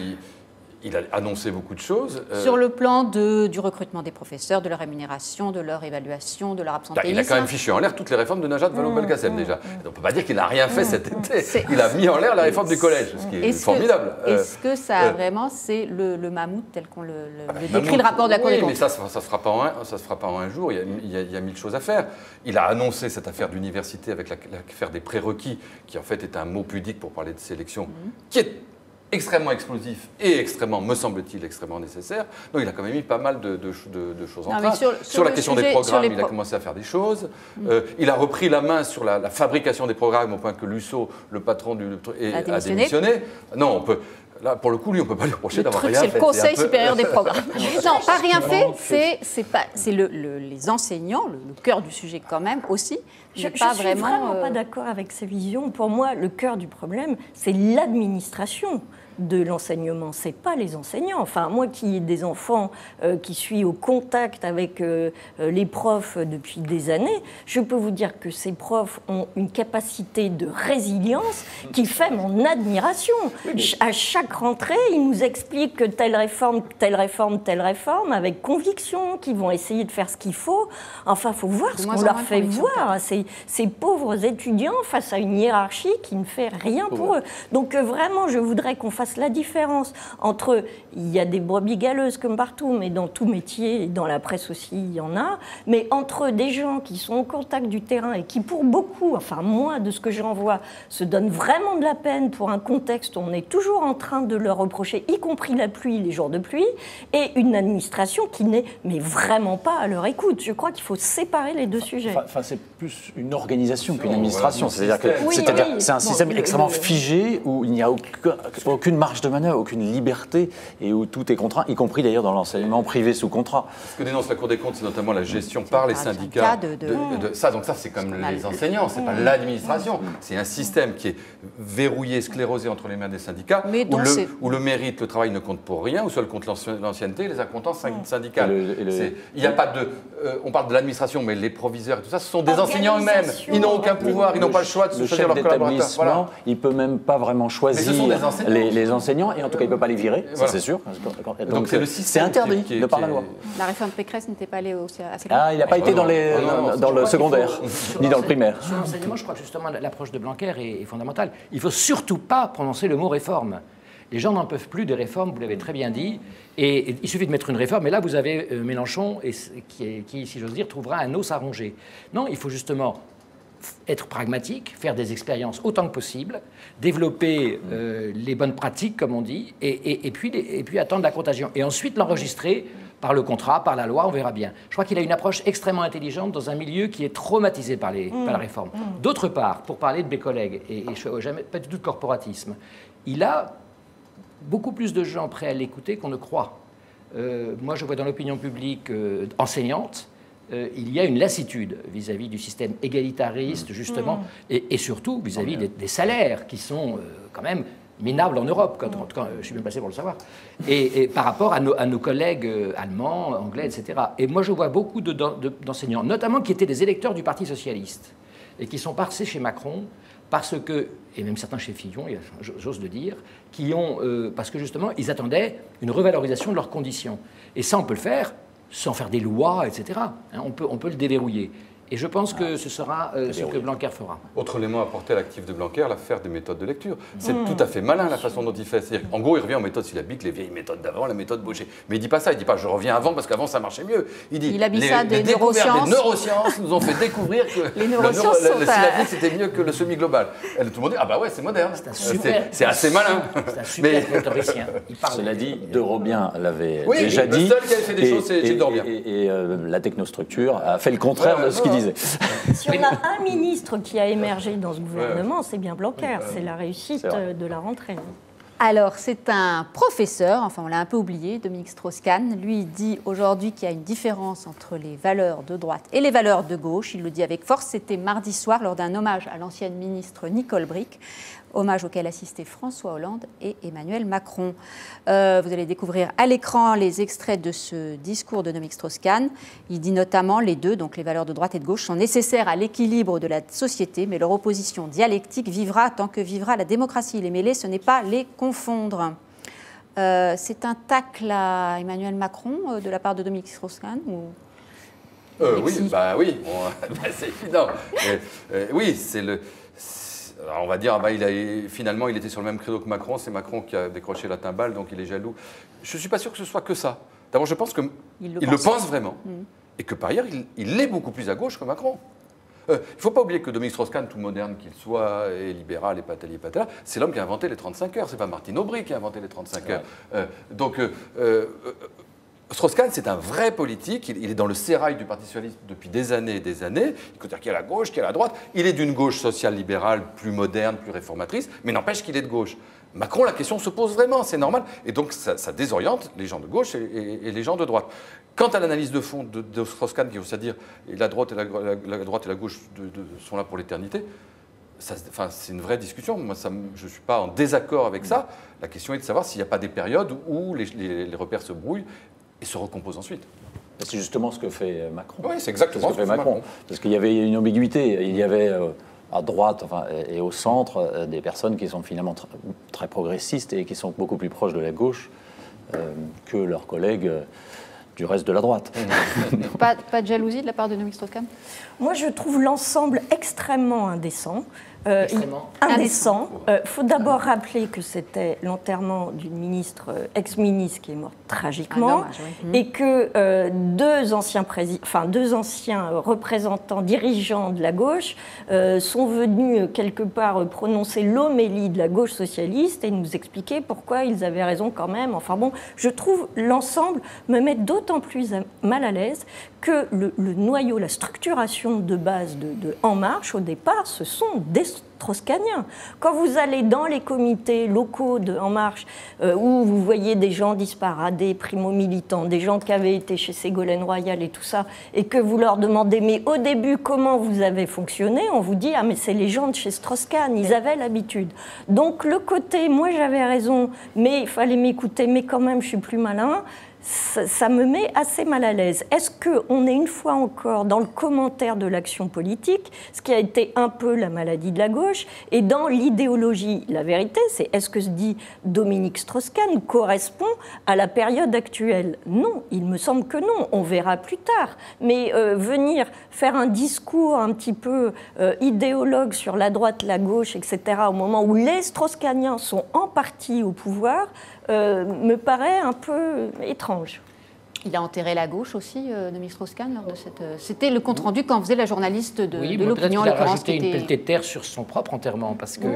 Il a annoncé beaucoup de choses. Sur le plan du recrutement des professeurs, de leur rémunération, de leur évaluation, de leur absentéisme. Il a quand même fichu en l'air toutes les réformes de Najat Vallaud-Belkacem déjà. On ne peut pas dire qu'il n'a rien fait cet été. Il a mis en l'air la réforme du collège, ce qui est formidable. Est-ce que ça vraiment, c'est le mammouth tel qu'on le décrit le rapport de la Cour des comptes? Mais ça ne se fera pas en un jour. Il y a mille choses à faire. Il a annoncé cette affaire d'université avec l'affaire des prérequis, qui en fait est un mot pudique pour parler de sélection, qui est extrêmement explosif et extrêmement, me semble-t-il, extrêmement nécessaire. Donc il a quand même mis pas mal de choses en train. Sur la question des programmes, il a commencé à faire des choses. Il a repris la main sur la fabrication des programmes au point que Lusso, le patron a démissionné. Non, on peut... Là, pour le coup, lui, on ne peut pas lui reprocher d'avoir rien fait. C'est le Conseil supérieur des programmes. Non, pas rien fait, c'est les enseignants, le cœur du sujet quand même aussi. Je ne suis vraiment pas d'accord avec ces visions. Pour moi, le cœur du problème, c'est l'administration de l'enseignement, c'est pas les enseignants. Enfin, moi qui ai des enfants qui suis au contact avec les profs depuis des années, je peux vous dire que ces profs ont une capacité de résilience qui fait mon admiration. À chaque rentrée, ils nous expliquent que telle réforme, avec conviction, qu'ils vont essayer de faire ce qu'il faut. Enfin, il faut voir ce qu'on leur fait voir. Ces pauvres étudiants face à une hiérarchie qui ne fait rien pour eux. Donc vraiment, je voudrais qu'on fasse la différence entre, il y a des brebis galeuses comme partout, mais dans tout métier, et dans la presse aussi, il y en a, mais entre des gens qui sont au contact du terrain et qui, pour beaucoup, enfin moi, de ce que j'en vois, se donnent vraiment de la peine pour un contexte où on est toujours en train de leur reprocher, y compris la pluie, les jours de pluie, et une administration qui n'est mais vraiment pas à leur écoute. Je crois qu'il faut séparer les deux sujets. Enfin, c'est plus une organisation qu'une administration. C'est-à-dire que c'est un système extrêmement figé où il n'y a aucune marge de manœuvre, aucune liberté et où tout est contraint, y compris d'ailleurs dans l'enseignement privé sous contrat. Ce que dénonce la Cour des comptes, c'est notamment la gestion par les syndicats de ça. Donc ça, c'est comme les enseignants, c'est pas l'administration. C'est un système qui est verrouillé, sclérosé entre les mains des syndicats, où le mérite, le travail ne compte pour rien, où seul compte l'ancienneté et les incompétences syndicales. Il n'y a pas de... on parle de l'administration, mais les proviseurs et tout ça, ce sont des enseignants eux-mêmes. Ils n'ont aucun pouvoir, ils n'ont pas le choix de se choisir leurs collaborateurs. Voilà. Il ne peut même pas vraiment choisir les enseignants, et en tout cas, il ne peut pas les virer, ça c'est sûr. Donc c'est interdit de par la loi. La réforme Pécresse n'était pas allée assez loin. Ah, il n'a pas été dans le secondaire, ni dans le primaire. Sur l'enseignement, je crois que justement l'approche de Blanquer est fondamentale. Il ne faut surtout pas prononcer le mot réforme. Les gens n'en peuvent plus des réformes, vous l'avez très bien dit, et il suffit de mettre une réforme, et là vous avez Mélenchon, qui, si j'ose dire, trouvera un os à ronger. Non, il faut justement être pragmatique, faire des expériences autant que possible, développer les bonnes pratiques, comme on dit, et puis attendre la contagion. Et ensuite l'enregistrer par le contrat, par la loi, on verra bien. Je crois qu'il a une approche extrêmement intelligente dans un milieu qui est traumatisé par la réforme. D'autre part, pour parler de mes collègues, et je ne fais jamais pas du tout de corporatisme, il a beaucoup plus de gens prêts à l'écouter qu'on ne croit. Moi, je vois dans l'opinion publique enseignante il y a une lassitude vis-à-vis du système égalitariste, justement, et surtout vis-à-vis des salaires qui sont quand même minables en Europe, en tout cas, je suis bien placé pour le savoir, et par rapport à nos collègues allemands, anglais, etc. Et moi, je vois beaucoup d'enseignants, notamment qui étaient des électeurs du Parti socialiste, et qui sont passés chez Macron, parce que, et même certains chez Fillon, j'ose le dire, parce que justement, ils attendaient une revalorisation de leurs conditions. Et ça, on peut le faire sans faire des lois, etc. On peut le déverrouiller. Et je pense que ce sera ce que Blanquer fera. Autre élément apporté à l'actif de Blanquer, l'affaire des méthodes de lecture. C'est tout à fait malin la façon dont il fait. En gros, il revient aux méthodes syllabiques, les vieilles méthodes d'avant, la méthode Baucher. Mais il ne dit pas ça, il ne dit pas je reviens avant parce qu'avant ça marchait mieux. Il dit les découvertes des neurosciences nous ont fait découvrir que le syllabique c'était mieux que le semi-global. Et tout le monde dit ah bah ouais, c'est moderne. C'est assez malin. C'est un super rhétoricien. Cela dit, De Robien l'avait déjà dit. Le seul qui avait fait des choses, c'est Gilles Dormien. Et la technostructure a fait le contraire de ce qu'il disait. Si on a un ministre qui a émergé dans ce gouvernement, c'est bien Blanquer. C'est la réussite de la rentrée. Alors, c'est un professeur, enfin on l'a un peu oublié, Dominique Strauss-Kahn. Lui, il dit aujourd'hui qu'il y a une différence entre les valeurs de droite et les valeurs de gauche. Il le dit avec force. C'était mardi soir lors d'un hommage à l'ancienne ministre Nicole Bricq, hommage auquel assistaient François Hollande et Emmanuel Macron. Vous allez découvrir à l'écran les extraits de ce discours de Dominique Strauss-Kahn. Il dit notamment les deux, donc les valeurs de droite et de gauche, sont nécessaires à l'équilibre de la société, mais leur opposition dialectique vivra tant que vivra la démocratie. Les mêler, ce n'est pas les confondre. C'est un tacle à Emmanuel Macron de la part de Dominique Strauss-Kahn ou... Oui, c'est évident. Oui, c'est le... Alors on va dire, finalement, il était sur le même credo que Macron. C'est Macron qui a décroché la timbale, donc il est jaloux. Je ne suis pas sûr que ce soit que ça. D'abord, je pense qu'il le pense vraiment. Et que par ailleurs, il est beaucoup plus à gauche que Macron. Il ne faut pas oublier que Dominique Strauss-Kahn, tout moderne qu'il soit, et libéral, et patali, patala, c'est l'homme qui a inventé les 35 heures. Ce n'est pas Martine Aubry qui a inventé les 35 heures. Strauss-Kahn, c'est un vrai politique. Il est dans le sérail du Parti socialiste depuis des années et des années. Il peut dire qu'il y a la gauche, qu'il y a la droite. Il est d'une gauche social-libérale plus moderne, plus réformatrice, mais n'empêche qu'il est de gauche. Macron, la question se pose vraiment, c'est normal. Et donc, ça désoriente les gens de gauche et les gens de droite. Quant à l'analyse de fond de Strauss-Kahn, qui veut dire la droite et la gauche sont là pour l'éternité, c'est une vraie discussion. Moi, je ne suis pas en désaccord avec ça. La question est de savoir s'il n'y a pas des périodes où les repères se brouillent et se recompose ensuite. C'est justement ce que fait Macron. Oui, c'est exactement ce que fait Macron. Parce qu'il y avait une ambiguïté. Il y avait à droite et au centre des personnes qui sont finalement très progressistes et qui sont beaucoup plus proches de la gauche que leurs collègues du reste de la droite. Pas de jalousie de la part de Dominique Strauss-Kahn ? Moi, je trouve l'ensemble extrêmement indécent. Indécent. Faut d'abord rappeler que c'était l'enterrement d'une ministre, ex-ministre, qui est morte tragiquement, dommage, et que deux anciens représentants, dirigeants de la gauche, sont venus quelque part prononcer l'homélie de la gauche socialiste et nous expliquer pourquoi ils avaient raison quand même. Enfin bon, je trouve l'ensemble me met d'autant plus mal à l'aise que le noyau, la structuration de base de En Marche, au départ, ce sont des strauss-kahniens. Quand vous allez dans les comités locaux de En Marche, où vous voyez des gens disparadés, primo-militants, des gens qui avaient été chez Ségolène Royal et tout ça, et que vous leur demandez, mais au début, comment vous avez fonctionné, on vous dit, ah mais c'est les gens de chez Strauss-Kahn, ils avaient l'habitude. Donc le côté, moi j'avais raison, mais il fallait m'écouter, mais quand même je suis plus malin, ça me met assez mal à l'aise. Est-ce qu'on est une fois encore dans le commentaire de l'action politique, ce qui a été un peu la maladie de la gauche, et dans l'idéologie? La vérité, c'est est-ce que ce dit Dominique Strauss-Kahn correspond à la période actuelle? Non, il me semble que non, on verra plus tard. Mais venir faire un discours un petit peu idéologue sur la droite, la gauche, etc., au moment où les strauss-kahniens sont en partie au pouvoir, me paraît un peu étrange. Il a enterré la gauche aussi, Dominique Strauss-Kahn, lors de cette... C'était le compte-rendu qu'en faisait la journaliste de l'opinion. Il a rajouté une pelletée de terre sur son propre enterrement, parce que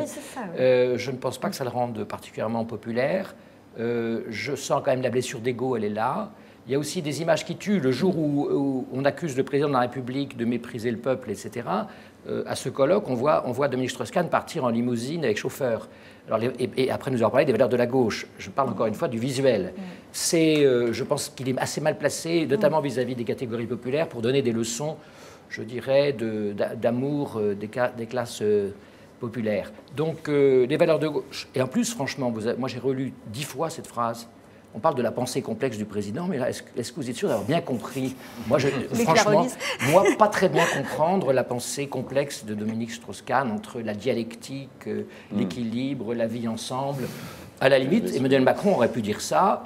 je ne pense pas que ça le rende particulièrement populaire. Je sens quand même la blessure d'ego, elle est là. Il y a aussi des images qui tuent. Le jour où on accuse le président de la République de mépriser le peuple, etc., à ce colloque, on voit Dominique Strauss-Kahn partir en limousine avec chauffeur. Alors, et après, nous avons parlé des valeurs de la gauche. Je parle encore une fois du visuel. Je pense qu'il est assez mal placé, notamment vis-à-vis des catégories populaires, pour donner des leçons, je dirais, d'amour des classes populaires. Donc, les valeurs de gauche. Et en plus, franchement, moi j'ai relu 10 fois cette phrase. On parle de la pensée complexe du président, mais là, est-ce que vous êtes sûr d'avoir bien compris? Moi, franchement, pas très bien comprendre la pensée complexe de Dominique Strauss-Kahn entre la dialectique, l'équilibre, la vie ensemble. À la limite, Emmanuel Macron aurait pu dire ça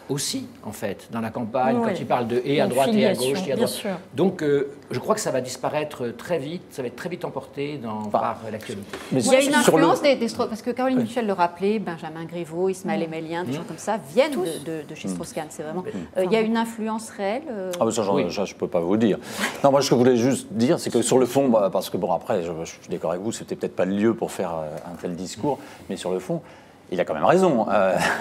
aussi, en fait, dans la campagne, quand il parle de et à droite et à gauche. Et à droite. Donc, je crois que ça va disparaître très vite, ça va être très vite emporté par l'actualité. Il y a une influence parce que Caroline Michel le rappelait, Benjamin Griveaux, Ismaël Émélien, des gens comme ça viennent de chez Strauss-Kahn. C'est vraiment. Il y a une influence réelle. Ça, je ne peux pas vous dire. Non, moi, ce que je voulais juste dire, c'est que sur le fond, parce que après, je suis d'accord avec vous, c'était peut-être pas le lieu pour faire un tel discours, mais sur le fond. Il a quand même raison,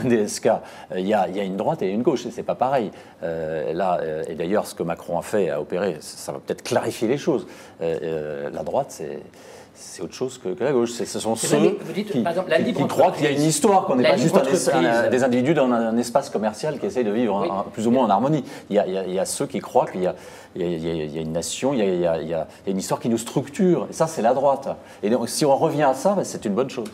DSK. Il y a une droite et une gauche, et c'est pas pareil. Et d'ailleurs, ce que Macron a fait, a opéré, ça va peut-être clarifier les choses. La droite, c'est autre chose que la gauche. Ce sont ceux qui croient qu'il y a une histoire, qu'on n'est pas juste des individus dans un espace commercial qui essayent de vivre plus ou moins en harmonie. Il y a ceux qui croient qu'il y a une nation, il y a une histoire qui nous structure. Et ça, c'est la droite. Et donc, si on revient à ça, c'est une bonne chose.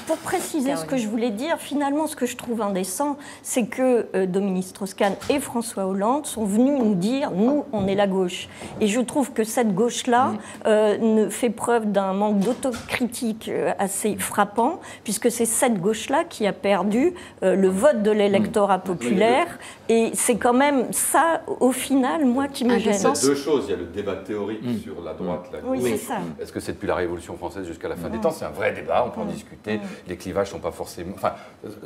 Pour préciser ce que je voulais dire, finalement, ce que je trouve indécent, c'est que Dominique Strauss-Kahn et François Hollande sont venus nous dire « nous, on est la gauche ». Et je trouve que cette gauche-là ne fait preuve d'un manque d'autocritique assez frappant, puisque c'est cette gauche-là qui a perdu le vote de l'électorat populaire. Et c'est quand même ça, au final, moi, qui me gêne. Il y a deux choses. Il y a le débat théorique sur la droite, la gauche. Oui, c'est ça. Est-ce que c'est depuis la Révolution française jusqu'à la fin des temps? C'est un vrai débat, on peut en discuter. Les clivages ne sont pas forcément...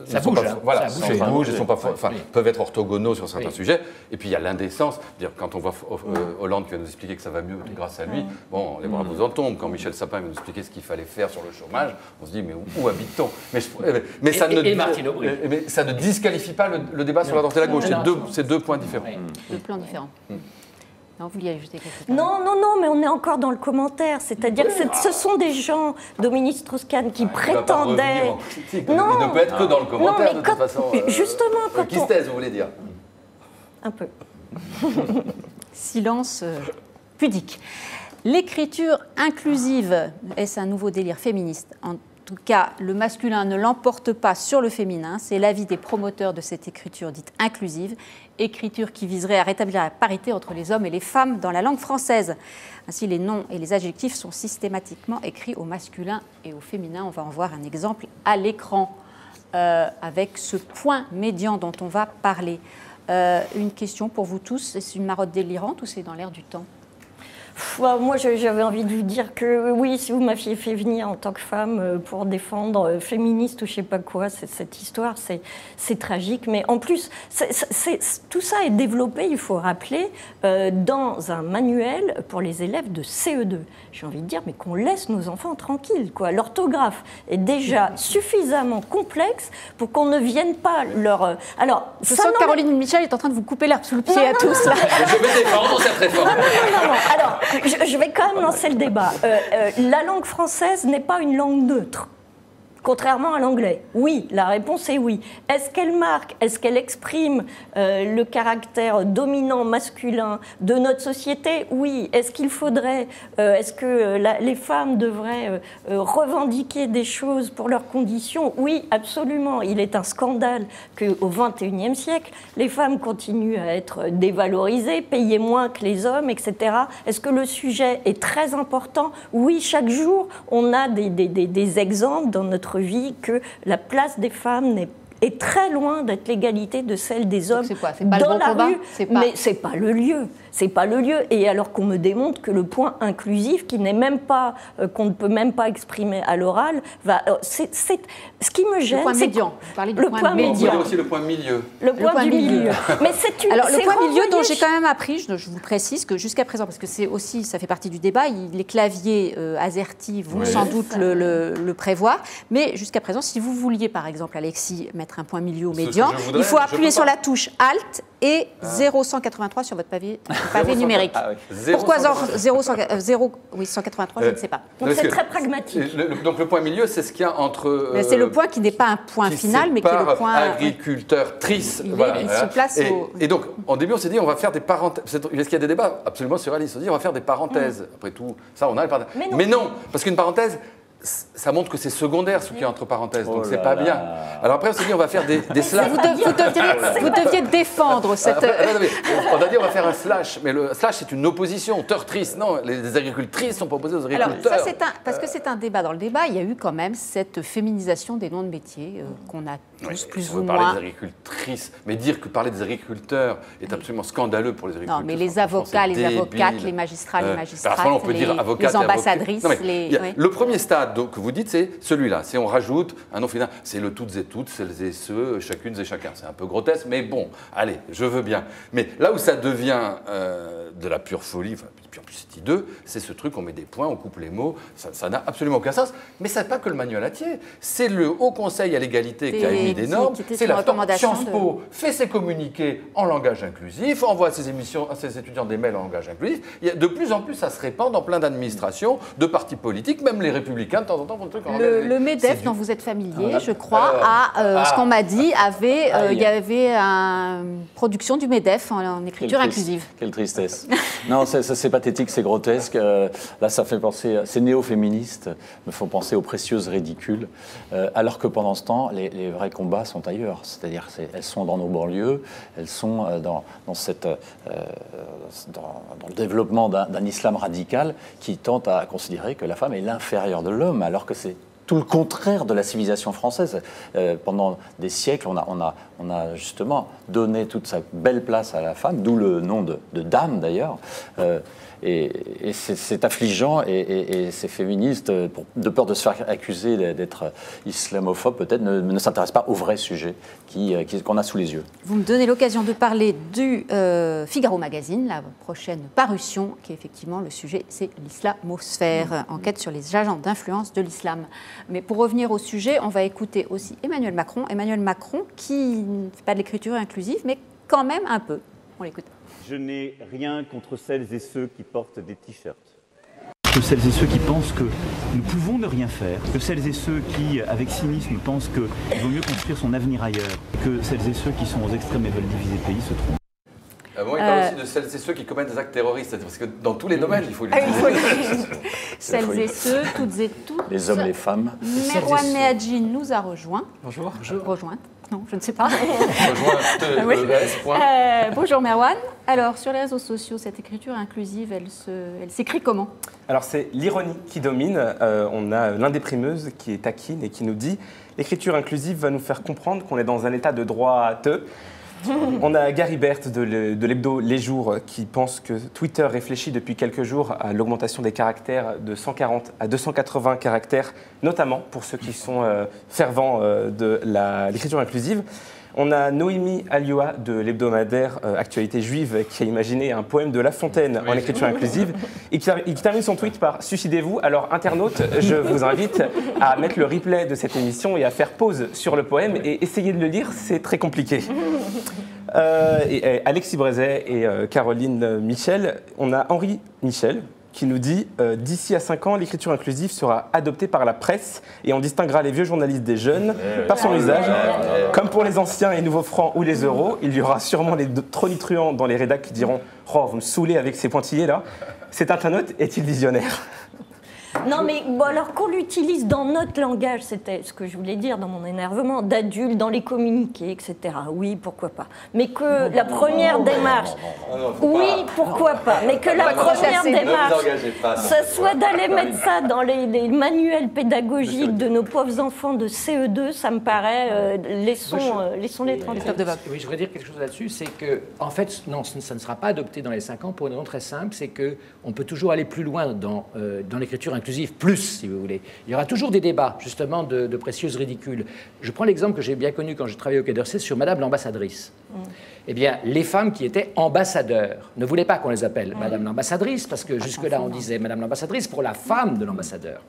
ça bouge, ça bouge, ils peuvent être orthogonaux sur certains sujets. Et puis il y a l'indécence. Quand on voit Hollande qui va nous expliquer que ça va mieux grâce à lui, bon, les bras vous en tombent. Quand Michel Sapin va nous expliquer ce qu'il fallait faire sur le chômage, on se dit, mais où habite-t-on? Mais ça ne disqualifie pas le débat sur la droite et la gauche. C'est deux points différents. Deux plans différents. Non, vous vouliez ajouter quelque chose? Non, mais on est encore dans le commentaire. C'est-à-dire que ce sont des gens, Dominique Strauss-Kahn, qui prétendaient... Il ne peut être que dans le commentaire, de toute façon. Justement, quand qui se taise, vous voulez dire? Un peu. Silence pudique. L'écriture inclusive, est-ce un nouveau délire féministe? En tout cas, le masculin ne l'emporte pas sur le féminin. C'est l'avis des promoteurs de cette écriture dite inclusive, écriture qui viserait à rétablir la parité entre les hommes et les femmes dans la langue française. Ainsi, les noms et les adjectifs sont systématiquement écrits au masculin et au féminin. On va en voir un exemple à l'écran avec ce point médian dont on va parler. Une question pour vous tous, est-ce une marotte délirante ou c'est dans l'air du temps? Moi, j'avais envie de vous dire que oui, si vous m'aviez fait venir en tant que femme pour défendre féministe ou je sais pas quoi, cette histoire, c'est tragique. Mais en plus, tout ça est développé, il faut rappeler, dans un manuel pour les élèves de CE2. J'ai envie de dire, mais qu'on laisse nos enfants tranquilles, quoi. L'orthographe est déjà suffisamment complexe pour qu'on ne vienne pas leur... Alors, je sens que Caroline Michel est en train de vous couper l'herbe sous le pied à tous. Là. Je vais défendre cette réforme. Non. Alors, je vais quand même lancer le débat. La langue française n'est pas une langue neutre. Contrairement à l'anglais. Oui, la réponse est oui. Est-ce qu'elle marque, est-ce qu'elle exprime le caractère dominant masculin de notre société? Oui. Est-ce qu'il faudrait, est-ce que les femmes devraient revendiquer des choses pour leurs conditions? Oui, absolument. Il est un scandale qu'au XXIe siècle, les femmes continuent à être dévalorisées, payées moins que les hommes, etc. Est-ce que le sujet est très important? Oui, chaque jour, on a des exemples dans notre vie que la place des femmes est très loin d'être l'égalité de celle des hommes dans la rue. Mais c'est pas le lieu. C'est pas le lieu. Et alors qu'on me démontre que le point inclusif, qui n'est même pas, qu'on ne peut même pas exprimer à l'oral, ce qui me gêne. Le point médian. Vous parlez du point médian. On peut dire aussi le point milieu. Le point du milieu. Mais alors le point milieu dont j'ai quand même appris, je vous précise que jusqu'à présent, parce que c'est aussi, ça fait partie du débat, les claviers AZERTY vont sans doute le prévoir, mais jusqu'à présent, si vous vouliez par exemple, Alexis, mettre mettre un point milieu ou médian, il faut appuyer sur la touche Alt et 0,183 sur votre pavé numérique. Pourquoi 0,183, je ne sais pas. Donc c'est très pragmatique. Donc le point milieu, c'est ce qu'il y a entre... c'est le point qui n'est pas un point final, mais qui est le point... agriculteur, trice. Il se place et donc, en début, on s'est dit, on va faire des parenthèses. Parce qu'il y a des débats absolument surréalistes. On s'est dit, on va faire des parenthèses. Après tout, ça, on a les parenthèses. Mais non, parce qu'une parenthèse, ça montre que c'est secondaire ce qu'il y a entre parenthèses, donc c'est pas bien. Alors après, on s'est dit, on va faire des slash. Vous deviez défendre cette... On a dit, on va faire un slash, mais le slash, c'est une opposition, tertrice. Non, les agricultrices sont pas opposées aux agriculteurs. Alors, ça, parce que c'est un débat. Dans le débat, il y a eu quand même cette féminisation des noms de métiers qu'on a tous plus ou moins... Parler des agricultrices, mais dire que parler des agriculteurs est absolument scandaleux pour les agriculteurs. Non, mais les avocats, les avocates, les magistrats, les magistrates, on peut dire les ambassadrices... Le premier stade que vous dites, c'est celui-là. Si on rajoute un nom final, c'est le toutes et toutes, celles et ceux, chacune et chacun. C'est un peu grotesque, mais bon, allez, je veux bien. Mais là où ça devient de la pure folie, puis en plus c'est hideux, c'est ce truc, on met des points, on coupe les mots, ça n'a absolument aucun sens. Mais ça n'est pas que le manuel Atier, c'est le Haut Conseil à l'égalité qui a émis des normes, c'est la Sciences Po fait ses communiqués en langage inclusif, envoie ses émissions à ses étudiants des mails en langage inclusif. De plus en plus, ça se répand dans plein d'administrations, de partis politiques, même les républicains, de temps en temps, font le truc en langage. Le MEDEF, dont vous êtes familier, je crois, ce qu'on m'a dit, il y avait une production du MEDEF en écriture inclusive. Quelle tristesse. Non, c'est pathétique, c'est grotesque. Là, ça fait penser, ces néo-féministes me font penser aux précieuses ridicules, alors que pendant ce temps, les vrais combats sont ailleurs. C'est-à-dire elles sont dans nos banlieues, elles sont dans le développement d'un islam radical qui tente à considérer que la femme est l'inférieure de l'homme, alors que c'est tout le contraire de la civilisation française. Pendant des siècles, on a justement donné toute sa belle place à la femme, d'où le nom de dame d'ailleurs. Et c'est affligeant, et ces féministes, de peur de se faire accuser d'être islamophobes, peut-être, ne s'intéressent pas au vrai sujet qu'on a sous les yeux. Vous me donnez l'occasion de parler du Figaro Magazine, la prochaine parution, qui est effectivement le sujet, c'est l'islamosphère, enquête sur les agents d'influence de l'islam. Mais pour revenir au sujet, on va écouter aussi Emmanuel Macron. Emmanuel Macron qui ne fait pas de l'écriture inclusive, mais quand même un peu. On l'écoute. Je n'ai rien contre celles et ceux qui portent des t-shirts. Que celles et ceux qui pensent que nous pouvons ne rien faire, que celles et ceux qui, avec cynisme, pensent qu'il vaut mieux construire son avenir ailleurs, que celles et ceux qui sont aux extrêmes et veulent diviser le pays se trompent. Il parle aussi de celles et ceux qui commettent des actes terroristes, parce que dans tous les domaines, il faut l'utiliser. Celles et ceux, toutes et tous. Les hommes, les femmes. Merwan Mehadji nous a rejoint. Bonjour. Rejointe. Non, je ne sais pas. Rejointe. Bonjour Merwan. Alors, sur les réseaux sociaux, cette écriture inclusive, elle s'écrit comment? Alors, c'est l'ironie qui domine. On a l'un des primeuses qui est taquine et qui nous dit « L'écriture inclusive va nous faire comprendre qu'on est dans un état de droit te ». On a Gary Berthe de l'hebdo Les Jours qui pense que Twitter réfléchit depuis quelques jours à l'augmentation des caractères de 140 à 280 caractères, notamment pour ceux qui sont fervents de l'écriture inclusive. On a Noémie Alioua de l'hebdomadaire Actualité Juive qui a imaginé un poème de La Fontaine en écriture inclusive et qui termine son tweet par « Suicidez-vous ». Alors, internautes, je vous invite à mettre le replay de cette émission et à faire pause sur le poème et essayer de le lire, c'est très compliqué. Et Alexis Brézet et Caroline Michel, on a Henri Michel qui nous dit « D'ici à 5 ans, l'écriture inclusive sera adoptée par la presse et on distinguera les vieux journalistes des jeunes par son usage. Comme pour les anciens et nouveaux francs ou les euros, il y aura sûrement les tronitruants dans les rédacs qui diront « Oh, vous me saoulez avec ces pointillés-là ». Cet internaute est-il visionnaire ? Non, mais bon, alors qu'on l'utilise dans notre langage, c'était ce que je voulais dire dans mon énervement, d'adulte, dans les communiqués, etc. Oui, pourquoi pas. Mais que la première démarche... Oui, pourquoi pas. Mais que la première démarche, ce soit d'aller mettre ça dans les manuels pédagogiques de nos pauvres enfants de CE2, ça me paraît... laissons-les tranquilles. Oui, je voudrais dire quelque chose là-dessus, c'est que, en fait, non, ça ne sera pas adopté dans les 5 ans pour une raison très simple, c'est qu'on peut toujours aller plus loin dans l'écriture inclusive, plus, si vous voulez. Il y aura toujours des débats, justement, de précieuses ridicules. Je prends l'exemple que j'ai bien connu quand j'ai travaillé au Quai d'Orsay sur Madame l'ambassadrice. Eh bien, les femmes qui étaient ambassadeurs ne voulaient pas qu'on les appelle Madame l'ambassadrice, parce que jusque-là, on disait Madame l'ambassadrice pour la femme de l'ambassadeur.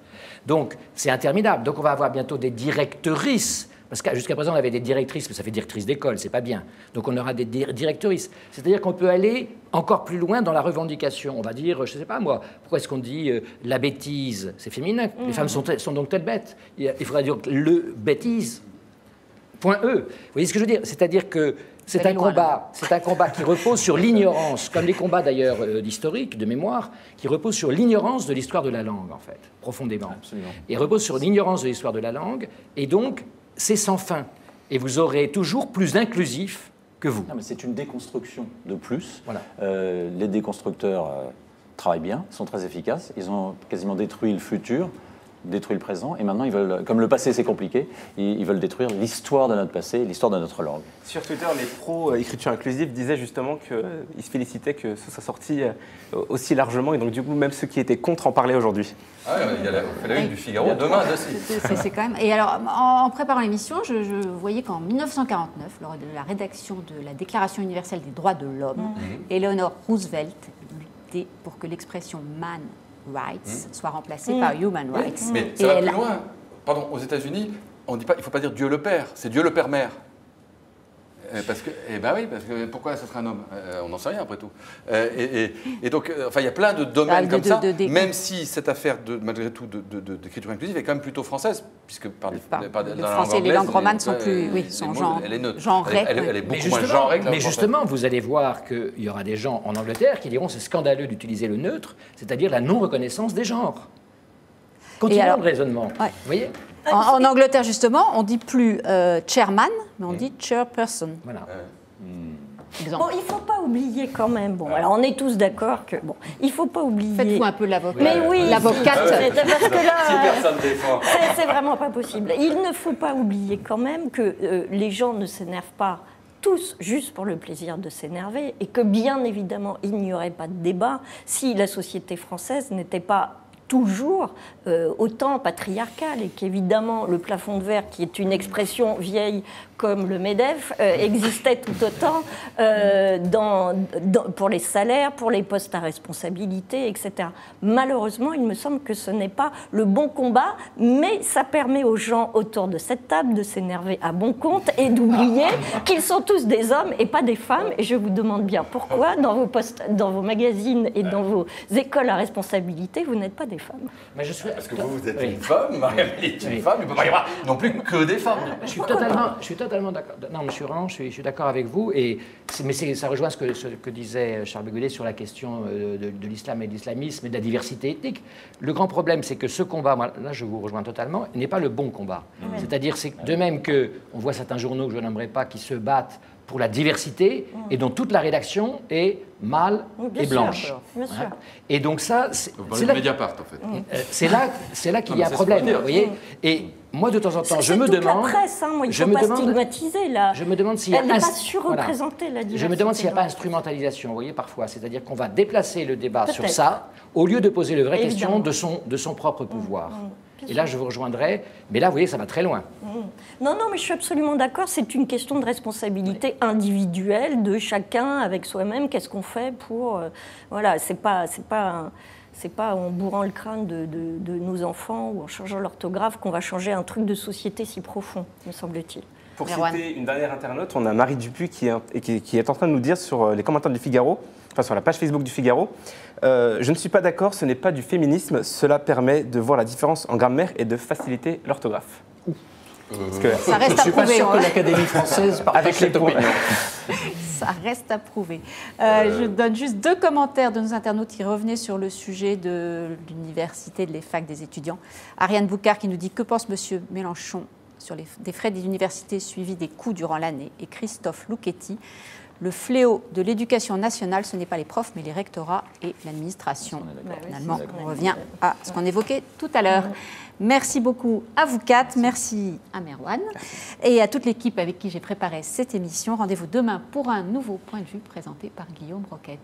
Donc, c'est interminable. Donc, on va avoir bientôt des directrices Parce que jusqu'à présent, on avait des directrices, mais ça fait directrice d'école, c'est pas bien. Donc on aura des directrices. C'est-à-dire qu'on peut aller encore plus loin dans la revendication. On va dire, je sais pas moi, pourquoi est-ce qu'on dit la bêtise? C'est féminin. Les femmes sont donc telles bêtes. Il faudrait dire le bêtise. Point E. Vous voyez ce que je veux dire? C'est-à-dire que c'est un combat qui repose sur l'ignorance, comme les combats d'ailleurs d'historique, de mémoire, qui reposent sur l'ignorance de l'histoire de la langue, en fait, profondément. Absolument. Et repose sur l'ignorance de l'histoire de la langue, et donc c'est sans fin. Et vous aurez toujours plus inclusif que vous. Non, mais c'est une déconstruction de plus. Voilà. Les déconstructeurs travaillent bien, sont très efficaces, ils ont quasiment détruit le futur, détruit le présent, et maintenant ils veulent, comme le passé c'est compliqué, ils veulent détruire l'histoire de notre passé, l'histoire de notre langue. Sur Twitter, les pros écriture inclusive disaient justement qu'ils se félicitaient que ce soit sorti aussi largement, et donc du coup même ceux qui étaient contre en parlaient aujourd'hui. Ah oui, il y a la une du Figaro, demain aussi. C'est quand même... Et alors, en préparant l'émission, je voyais qu'en 1949, lors de la rédaction de la Déclaration universelle des droits de l'homme, Eleanor Roosevelt luttait pour que l'expression « man rights » soit remplacée par « human rights ». Mais ça va plus loin. Pardon, aux États-Unis, on dit pas, il ne faut pas dire Dieu le Père, c'est Dieu le Père-Mère. Parce que, parce que pourquoi ce serait un homme? On n'en sait rien après tout. Et donc, il y a plein de domaines comme ça, même si cette affaire, malgré tout, d'écriture inclusive est quand même plutôt française, puisque par le français et les langues romanes sont plus, genrées. Elle est beaucoup moins genrée que la Mais justement, vous allez voir qu'il y aura des gens en Angleterre qui diront c'est scandaleux d'utiliser le neutre, c'est-à-dire la non-reconnaissance des genres. Continuons le raisonnement. Vous voyez? En Angleterre, justement, on ne dit plus chairman, mais on dit chairperson. Voilà. Bon, il ne faut pas oublier quand même. Bon, alors on est tous d'accord que bon, il ne faut pas oublier. Faites-vous un peu l'avocat. Mais oui, l'avocate. Parce que là, si personne défend. C'est vraiment pas possible. Il ne faut pas oublier quand même que les gens ne s'énervent pas tous juste pour le plaisir de s'énerver et que bien évidemment il n'y aurait pas de débat si la société française n'était pas toujours autant patriarcale et qu'évidemment le plafond de verre, qui est une expression vieille comme le MEDEF, existait tout autant pour les salaires, pour les postes à responsabilité, etc. Malheureusement, il me semble que ce n'est pas le bon combat, mais ça permet aux gens autour de cette table de s'énerver à bon compte et d'oublier qu'ils sont tous des hommes et pas des femmes. Et je vous demande bien pourquoi, dans vos magazines et dans vos écoles à responsabilité, vous n'êtes pas des femmes. Mais je suis... Parce que vous êtes une femme, Mariam est une femme, il ne peut pas y avoir non plus que des femmes. Je suis totalement d'accord. Non, mais je suis d'accord avec vous. Mais ça rejoint ce que disait Charles Béguelet sur la question de l'islam et de l'islamisme et de la diversité ethnique. Le grand problème, c'est que ce combat, là je vous rejoins totalement, n'est pas le bon combat. C'est-à-dire, c'est de même qu'on voit certains journaux que je n'aimerais pas qui se battent pour la diversité et dont toute la rédaction est mâle et blanche. Bien sûr. Et donc ça, c'est là, Mediapart, en fait. c'est là qu'il y a un problème, vous voyez. Et moi, de temps en temps, je me demande... la presse, il ne faut pas stigmatiser, là. Je me demande s'il y a... Elle n'est pas surreprésentée, la diversité. Je me demande s'il n'y a pas instrumentalisation, vous voyez, parfois. C'est-à-dire qu'on va déplacer le débat sur ça, au lieu de poser les vraies questions de son propre pouvoir. Et là, je vous rejoindrai, mais là, vous voyez, ça va très loin. Non, mais je suis absolument d'accord. C'est une question de responsabilité individuelle de chacun avec soi-même. Qu'est-ce qu'on fait pour... voilà, c'est pas en bourrant le crâne de nos enfants ou en changeant l'orthographe qu'on va changer un truc de société si profond, me semble-t-il. Pour citer une dernière internaute, on a Marie Dupuis qui est en train de nous dire sur les commentaires du Figaro, enfin sur la page Facebook du Figaro, je ne suis pas d'accord, ce n'est pas du féminisme, cela permet de voir la différence en grammaire et de faciliter l'orthographe. Ça reste à prouver. Je ne suis pas sûr que l'Académie française partage cette opinion. Ça reste à prouver. Je donne juste 2 commentaires de nos internautes qui revenaient sur le sujet de l'université, de l'EFAC, des étudiants. Ariane Boucard qui nous dit « Que pense M. Mélenchon sur des frais des universités suivis des coûts durant l'année ?» Et Christophe Louchetti, le fléau de l'éducation nationale, ce n'est pas les profs, mais les rectorats et l'administration. Finalement, on revient à ce qu'on évoquait tout à l'heure. Merci beaucoup à vous 4, merci à Merwan et à toute l'équipe avec qui j'ai préparé cette émission. Rendez-vous demain pour un nouveau point de vue présenté par Guillaume Roquette.